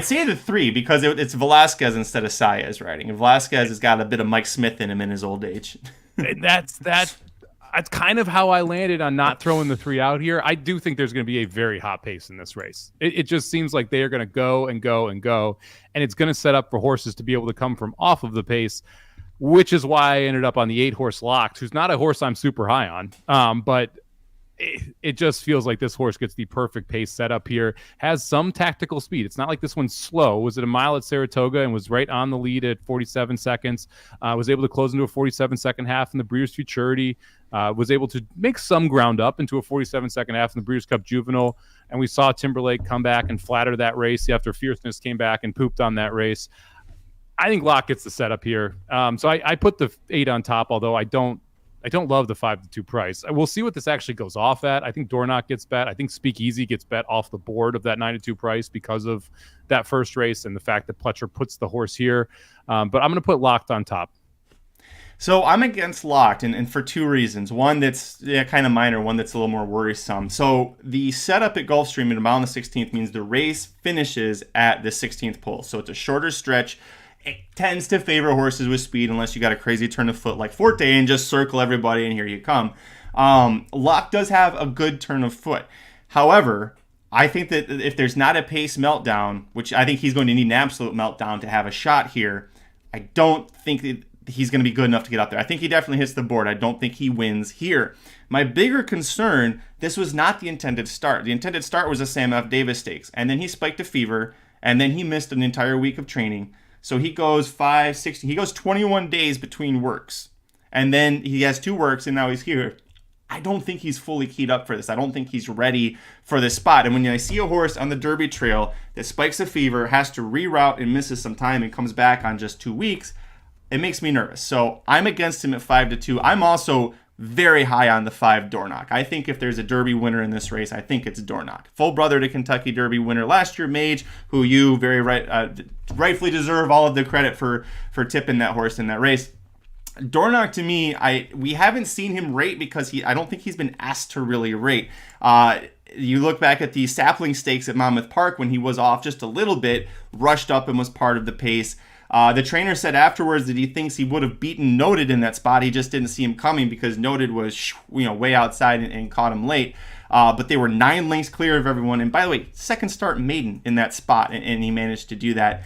say the 3 because it's Velasquez instead of Saez riding. And Velasquez has got a bit of Mike Smith in him in his old age. That's kind of how I landed on not throwing the 3 out here. I do think there's going to be a very hot pace in this race. It just seems like they are going to go and go and go, and it's going to set up for horses to be able to come from off of the pace, which is why I ended up on the 8-horse Locked, who's not a horse I'm super high on, but it just feels like this horse gets the perfect pace set up here, has some tactical speed. It's not like this one's slow. Was it a mile at Saratoga and was right on the lead at 47 seconds, was able to close into a 47-second half in the Breeders' Futurity, was able to make some ground up into a 47-second half in the Breeders' Cup Juvenile, and we saw Timberlake come back and flatter that race after Fierceness came back and pooped on that race. I think Locke gets the setup here. So I put the 8 on top, although I don't love the 5-2 price. We'll see what this actually goes off at. I think Dornoch gets bet. I think Speakeasy gets bet off the board of that 9-2 price because of that first race and the fact that Pletcher puts the horse here. But I'm going to put Locked on top. So I'm against Locked, and for 2 reasons. One that's kind of minor, one that's a little more worrisome. So the setup at Gulfstream at a mile and the 16th means the race finishes at the 16th pole. So it's a shorter stretch. It tends to favor horses with speed unless you got a crazy turn of foot like Forte and just circle everybody and here you come. Locked does have a good turn of foot. However, I think that if there's not a pace meltdown, which I think he's going to need an absolute meltdown to have a shot here, I don't think that he's going to be good enough to get up there. I think he definitely hits the board. I don't think he wins here. My bigger concern, this was not the intended start. The intended start was a Sam F. Davis Stakes, and then he spiked a fever, and then he missed an entire week of training. So he goes 21 days between works, and then he has 2 works, and now he's here. I don't think he's fully keyed up for this. I don't think he's ready for this spot. And when I see a horse on the Derby trail that spikes a fever, has to reroute and misses some time and comes back on just 2 weeks, it makes me nervous. So I'm against him at 5-2. I'm also very high on the 5 Dornoch. I think if there's a Derby winner in this race, I think it's Dornoch. Full brother to Kentucky Derby winner last year, Mage, who you very rightfully deserve all of the credit for tipping that horse in that race. Dornoch, to me, we haven't seen him rate because I don't think he's been asked to really rate. You look back at the Sapling Stakes at Monmouth Park when he was off just a little bit, rushed up and was part of the pace. The trainer said afterwards that he thinks he would have beaten Noted in that spot. He just didn't see him coming because Noted was way outside and caught him late. But they were 9 lengths clear of everyone. And by the way, second start maiden in that spot, and he managed to do that.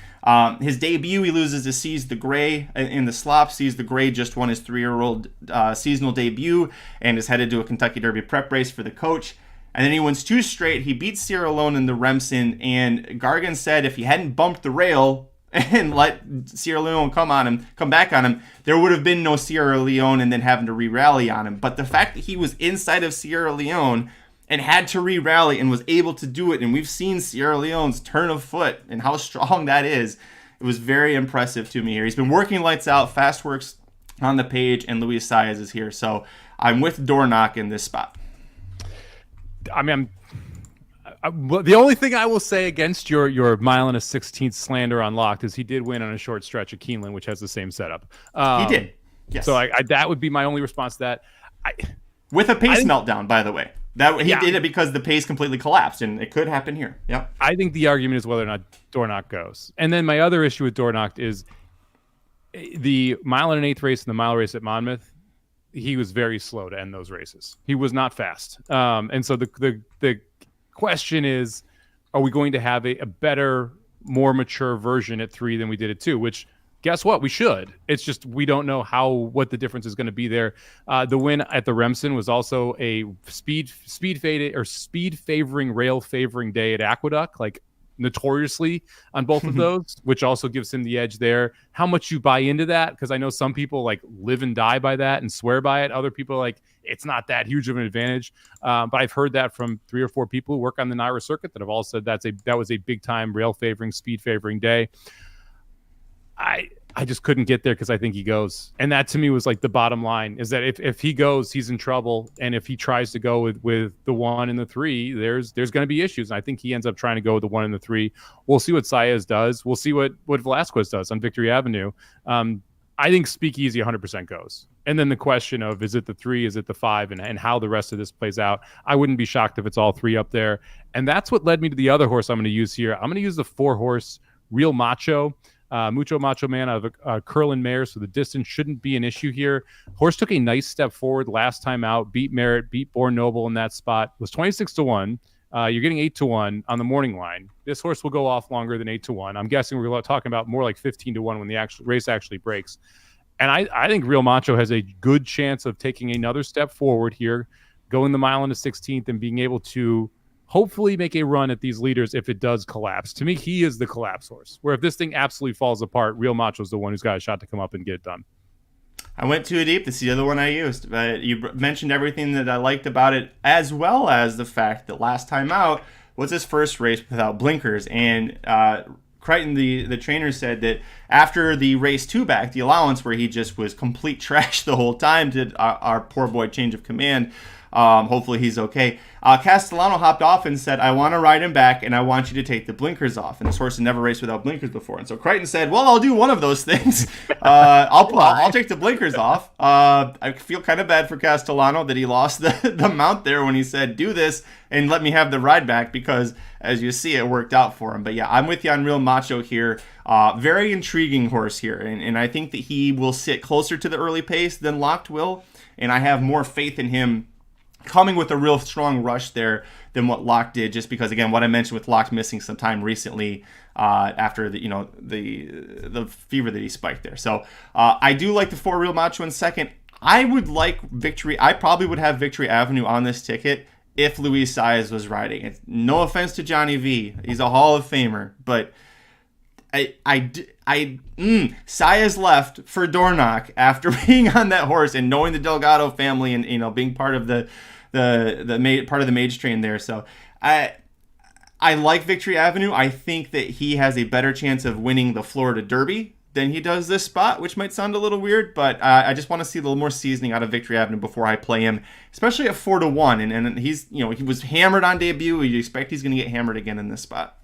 His debut, he loses to Seize the Gray in the slop. Seize the Gray just won his 3-year-old seasonal debut and is headed to a Kentucky Derby prep race for the coach. And then he wins 2 straight. He beats Sierra Leone in the Remsen, and Gargan said if he hadn't bumped the rail and let Sierra Leone come back on him, there would have been no Sierra Leone and then having to re-rally on him. But the fact that he was inside of Sierra Leone and had to re-rally and was able to do it, and we've seen Sierra Leone's turn of foot and how strong that is, it was very impressive to me here. He's been working lights out, fast works on the page, and Luis Saez is here. So I'm with Dornoch in this spot. I mean, the only thing I will say against your mile and a 16th slander on Locked is he did win on a short stretch at Keeneland, which has the same setup. He did. Yes. So that would be my only response to that. With a pace meltdown, by the way. He did it because the pace completely collapsed, and it could happen here. Yep. I think the argument is whether or not Dornoch goes. And then my other issue with Dornoch is the mile and an eighth race and the mile race at Monmouth. He was very slow to end those races. He was not fast. And so the question is, are we going to have a better, more mature version at 3 than we did at 2? Which, guess what? We should. It's just we don't know what the difference is going to be there. The win at the Remsen was also a speed favoring, rail favoring day at Aqueduct, like notoriously on both of those, which also gives him the edge there. How much you buy into that? Because I know some people like live and die by that and swear by it. Other people like it's not that huge of an advantage. But I've heard that from 3 or 4 people who work on the NYRA circuit that have all said that was a big time rail favoring, speed favoring day. I just couldn't get there because I think he goes. And that to me was like the bottom line is that if he goes, he's in trouble. And if he tries to go with the 1 and the 3, there's going to be issues. And I think he ends up trying to go with the 1 and the 3. We'll see what Saez does. We'll see what Velasquez does on Victory Avenue. I think Speakeasy 100% goes. And then the question of, is it the 3, is it the 5, and how the rest of this plays out. I wouldn't be shocked if it's all 3 up there. And that's what led me to the other horse I'm going to use here. I'm going to use the 4 horse, Real Macho. Mucho Macho Man out of a Curlin mare, so the distance shouldn't be an issue here. Horse took a nice step forward last time out, beat Merritt, beat Born Noble in that spot, was 26-1. You're getting 8-1 on the morning line. This horse will go off longer than 8-1. I'm guessing we're talking about more like 15-1 when the race actually breaks. And I think Real Macho has a good chance of taking another step forward here, going the mile into 16th and being able to hopefully make a run at these leaders if it does collapse. To me, he is the collapse horse, where if this thing absolutely falls apart, Real Macho is the one who's got a shot to come up and get it done. I went too deep. This is the other one I used. You mentioned everything that I liked about it, as well as the fact that last time out was his first race without blinkers. And Crichton, the trainer, said that after the race 2 back, the allowance where he just was complete trash the whole time, did our poor boy change of command. Hopefully he's okay. Castellano hopped off and said, I want to ride him back, and I want you to take the blinkers off. And this horse had never raced without blinkers before. And so Crichton said, well, I'll do one of those things. I'll take the blinkers off. I feel kind of bad for Castellano that he lost the mount there when he said, do this and let me have the ride back, because as you see, it worked out for him. But yeah, I'm with you on Real Macho here. Very intriguing horse here. And I think that he will sit closer to the early pace than Locked will. And I have more faith in him coming with a real strong rush there than what Locked did, just because, again, what I mentioned with Locked missing some time recently after the fever that he spiked there. So I do like the 4 Real Macho in second. I would like Victory. I probably would have Victory Avenue on this ticket if Luis Saez was riding. It's no offense to Johnny V. He's a Hall of Famer, but Saez left for Dornoch after being on that horse and knowing the Delgado family and being part of the Mage train there. So I like Victory Avenue. I think that he has a better chance of winning the Florida Derby than he does this spot, which might sound a little weird, but I just want to see a little more seasoning out of Victory Avenue before I play him, especially at 4-1. And he's, he was hammered on debut. You expect he's going to get hammered again in this spot.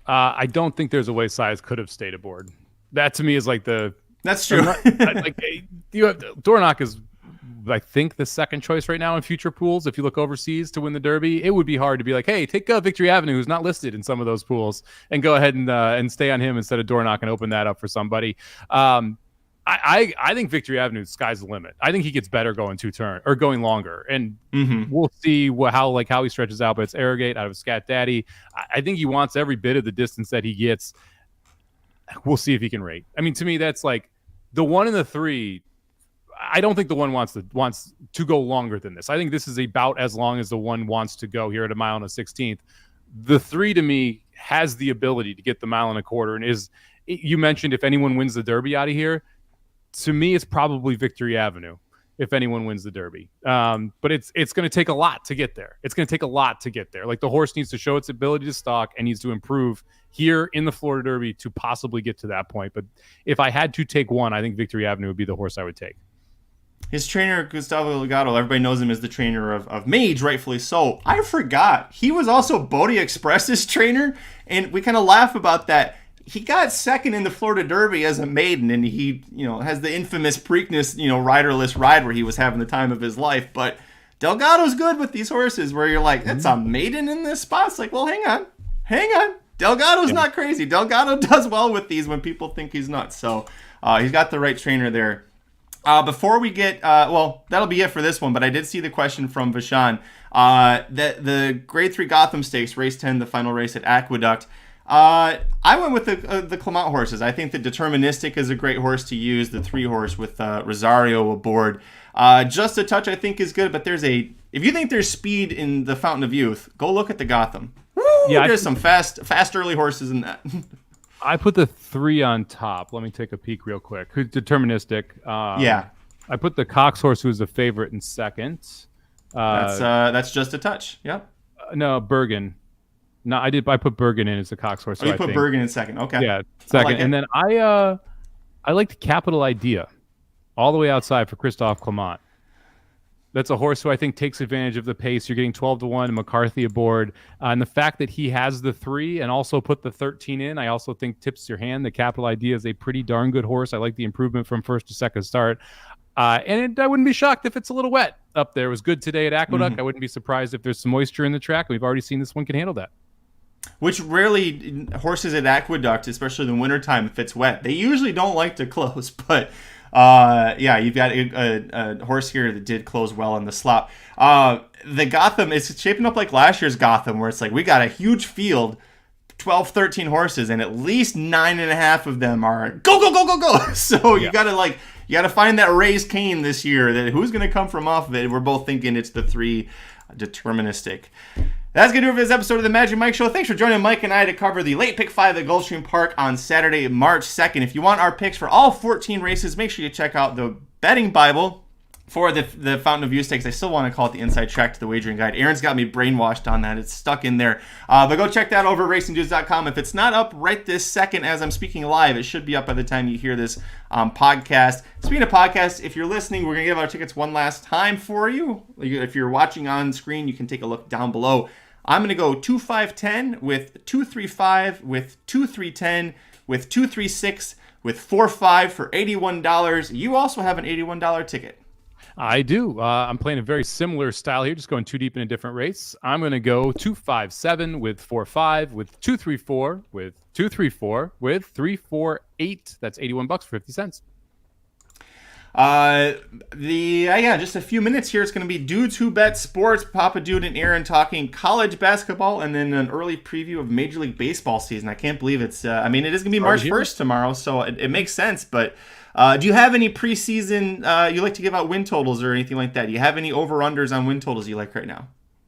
I don't think there's a way Saez could have stayed aboard. That to me is like That's true. Dornoch is, I think, the second choice right now in future pools. If you look overseas to win the Derby, it would be hard to be like, hey, take Victory Avenue, who's not listed in some of those pools, and go ahead and stay on him instead of Dornoch and open that up for somebody. I think Victory Avenue, sky's the limit. I think he gets better going going longer, and we'll see how he stretches out. But it's Arrogate out of Scat Daddy. I think he wants every bit of the distance that he gets. We'll see if he can rate. I mean, to me, that's like the 1 and the 3. I don't think the 1 wants to go longer than this. I think this is about as long as the 1 wants to go here at 1 mile and a 16th. The 3 to me has the ability to get the 1.25 miles, and you mentioned if anyone wins the Derby out of here, to me it's probably Victory Avenue if anyone wins the Derby. But it's going to take a lot to get there. It's going to take a lot to get there. Like, the horse needs to show its ability to stalk and needs to improve here in the Florida Derby to possibly get to that point. But if I had to take one, I think Victory Avenue would be the horse I would take. His trainer, Gustavo Delgado, everybody knows him as the trainer of Mage, rightfully so. I forgot. He was also Bodie Express's trainer, and we kind of laugh about that. He got second in the Florida Derby as a maiden, and he, has the infamous Preakness, riderless ride where he was having the time of his life. But Delgado's good with these horses where you're like, that's a maiden in this spot. It's like, well, hang on. Delgado's not crazy. Delgado does well with these when people think he's nuts. So he's got the right trainer there. Before we get, that'll be it for this one, but I did see the question from Vashon. The Grade 3 Gotham Stakes, race 10, the final race at Aqueduct. I went with the Clement horses. I think the Deterministic is a great horse to use, the 3-horse with Rosario aboard. Just a Touch, I think, is good, but if you think there's speed in the Fountain of Youth, go look at the Gotham. Woo, yeah, there's some fast early horses in that. I put the 3 on top. Let me take a peek real quick. Who's Deterministic? I put the Cox horse, who's a favorite, in second. That's Just a Touch. Yep. No, Bergen. No, I put Bergen in as a Cox horse. Oh, you put Bergen in second. Okay. Yeah, second. Like, and then I liked Capital Idea all the way outside for Christophe Clement. That's a horse who I think takes advantage of the pace. You're getting 12-1 and McCarthy aboard. And the fact that he has the 3 and also put the 13 in, I also think tips your hand. The Capital Idea is a pretty darn good horse. I like the improvement from first to second start. I wouldn't be shocked if it's a little wet up there. It was good today at Aqueduct. I wouldn't be surprised if there's some moisture in the track. We've already seen this one can handle that. Which rarely, horses at Aqueduct, especially in the wintertime, if it's wet, they usually don't like to close. But you've got a horse here that did close well in the slop. The Gotham is shaping up like last year's Gotham, where it's like we got a huge field, 12, 13 horses, and at least 9.5 of them are go. So you gotta find that raised cane this year. That who's gonna come from off of it? We're both thinking it's the 3 Deterministic. That's going to do it for this episode of the Magic Mike Show. Thanks for joining Mike and I to cover the late pick 5 at Gulfstream Park on Saturday, March 2nd. If you want our picks for all 14 races, make sure you check out the betting Bible for the Fountain of Youth Stakes. I still want to call it the Inside Track to the Wagering Guide. Aaron's got me brainwashed on that. It's stuck in there. But go check that over at racingdudes.com. If it's not up right this second as I'm speaking live, it should be up by the time you hear this podcast. Speaking of podcasts, if you're listening, we're going to give our tickets one last time for you. If you're watching on screen, you can take a look down below. I'm going to go 2-5-10 with 2-3-5 with 2-3-10 with 2-3-6 with 4-5 for $81. You also have an $81 ticket. I do. I'm playing a very similar style here, just going too deep in a different race. I'm going to go 2-5-7 with 4-5 with 2-3-4 with 2-3-4 with 3-4-8. That's $81 for 50 cents. Just a few minutes here. It's going to be Dudes Who Bet Sports, Papa Dude and Aaron talking college basketball, and then an early preview of Major League Baseball season. I can't believe it's, it is going to be March 1st tomorrow, so it makes sense. But do you have any preseason, you like to give out win totals or anything like that? Do you have any over-unders on win totals you like right now?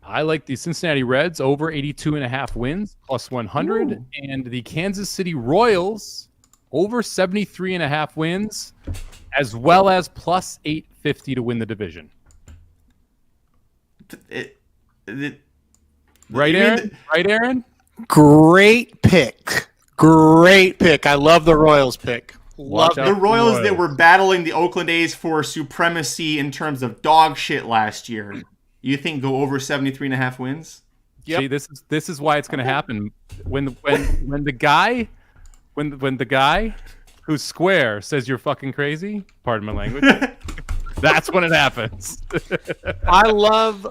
I like the Cincinnati Reds over 82.5 wins, plus 100, Ooh. And the Kansas City Royals over 73.5 wins, as well as plus 850 to win the division. Right, Aaron? Right, Aaron? Great pick. I love the Royals pick. Love the Royals that were battling the Oakland A's for supremacy in terms of dog shit last year. You think go over 73.5 wins? Yep. See, this is why it's going to happen when the guy who's square says you're fucking crazy. Pardon my language. That's when it happens. I love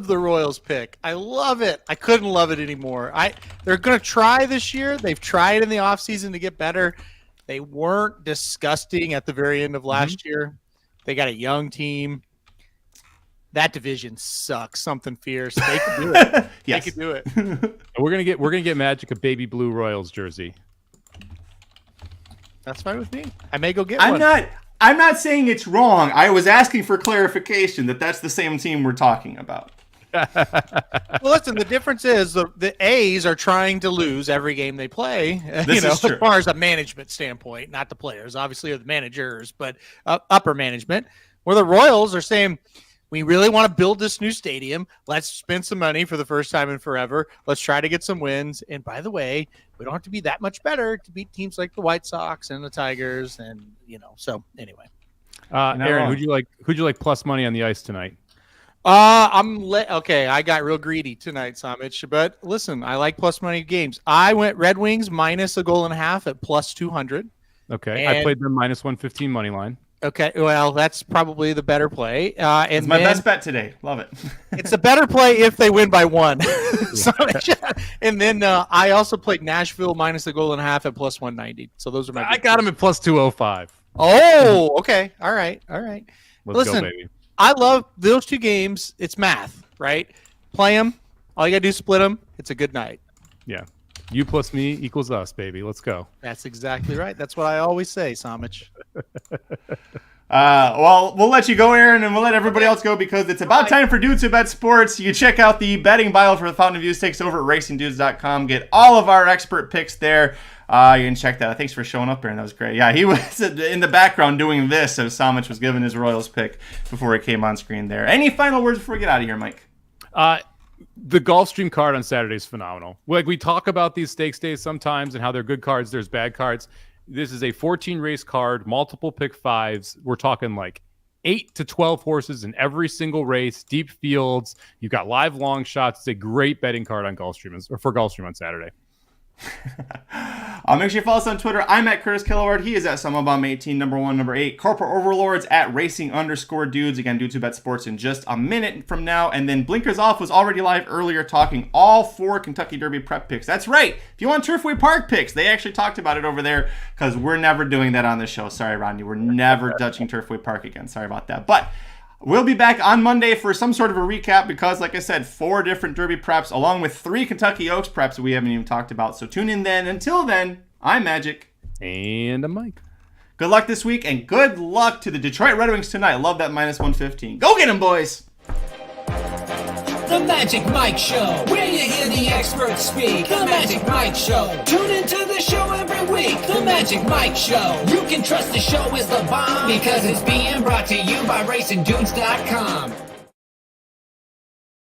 the Royals pick. I love it. I couldn't love it anymore. They're going to try this year. They've tried in the offseason to get better. They weren't disgusting at the very end of last year. They got a young team. That division sucks. Something fierce. They can do it. Yes. They can do it. We're gonna get Magic a baby blue Royals jersey. That's fine with me. I may go get one. I'm not saying it's wrong. I was asking for clarification that that's the same team we're talking about. Well, listen, the difference is the A's are trying to lose every game they play, as far as a management standpoint, not the players, obviously, or the managers, but upper management, where the Royals are saying, we really want to build this new stadium. Let's spend some money for the first time in forever. Let's try to get some wins. And by the way, we don't have to be that much better to beat teams like the White Sox and the Tigers. And, so anyway. Aaron, who'd you like plus money on the ice tonight? Okay, I got real greedy tonight, Somich. But listen, I like plus money games. I went Red Wings minus a goal and a half at plus 200. Okay, I played them minus 115 money line. Okay, well, that's probably the better play. It's my best bet today. Love it. It's a better play if they win by one. And then I also played Nashville minus a goal and a half at plus 190. So those are my. I got them at plus 205. Oh, okay. All right. Let's go, baby. I love those two games. It's math, right? Play them. All you got to do is split them. It's a good night. Yeah. You plus me equals us, baby. Let's go. That's exactly right. That's what I always say, Somich. Well, we'll let you go, Aaron, and we'll let everybody else go because it's about time for Dudes Who Bet Sports. You check out the betting bio for the Fountain of Youth Takes over at racingdudes.com. Get all of our expert picks there. You can check that out. Thanks for showing up, Aaron. That was great. Yeah, he was in the background doing this as Somich was giving his Royals pick before it came on screen there. Any final words before we get out of here, Mike? The Gulfstream card on Saturday is phenomenal. Like, we talk about these stakes days sometimes and how they're good cards, there's bad cards. This is a 14 race card, multiple pick fives. We're talking like 8 to 12 horses in every single race, deep fields. You've got live long shots. It's a great betting card on Gulfstream, or for Gulfstream on Saturday. Make sure you follow us on Twitter. I'm at Curtis Kalleward. He is at Somobomb 18, number 1, number 8. Corporate Overlords at Racing_Dudes. Again, Dudes Who Bet Sports in just a minute from now. And then Blinkers Off was already live earlier talking all 4 Kentucky Derby prep picks. That's right. If you want Turfway Park picks, they actually talked about it over there because we're never doing that on the show. Sorry, Rodney. We're never touching Turfway Park again. Sorry about that. But we'll be back on Monday for some sort of a recap because, like I said, 4 different Derby preps along with 3 Kentucky Oaks preps that we haven't even talked about. So tune in then. Until then, I'm Magic. And I'm Mike. Good luck this week and good luck to the Detroit Red Wings tonight. Love that minus 115. Go get them, boys. The Magic Mike Show, where you hear the experts speak. The Magic Mike Show. Tune into the show every week. The Magic Mike Show. You can trust the show is the bomb because it's being brought to you by racingdudes.com.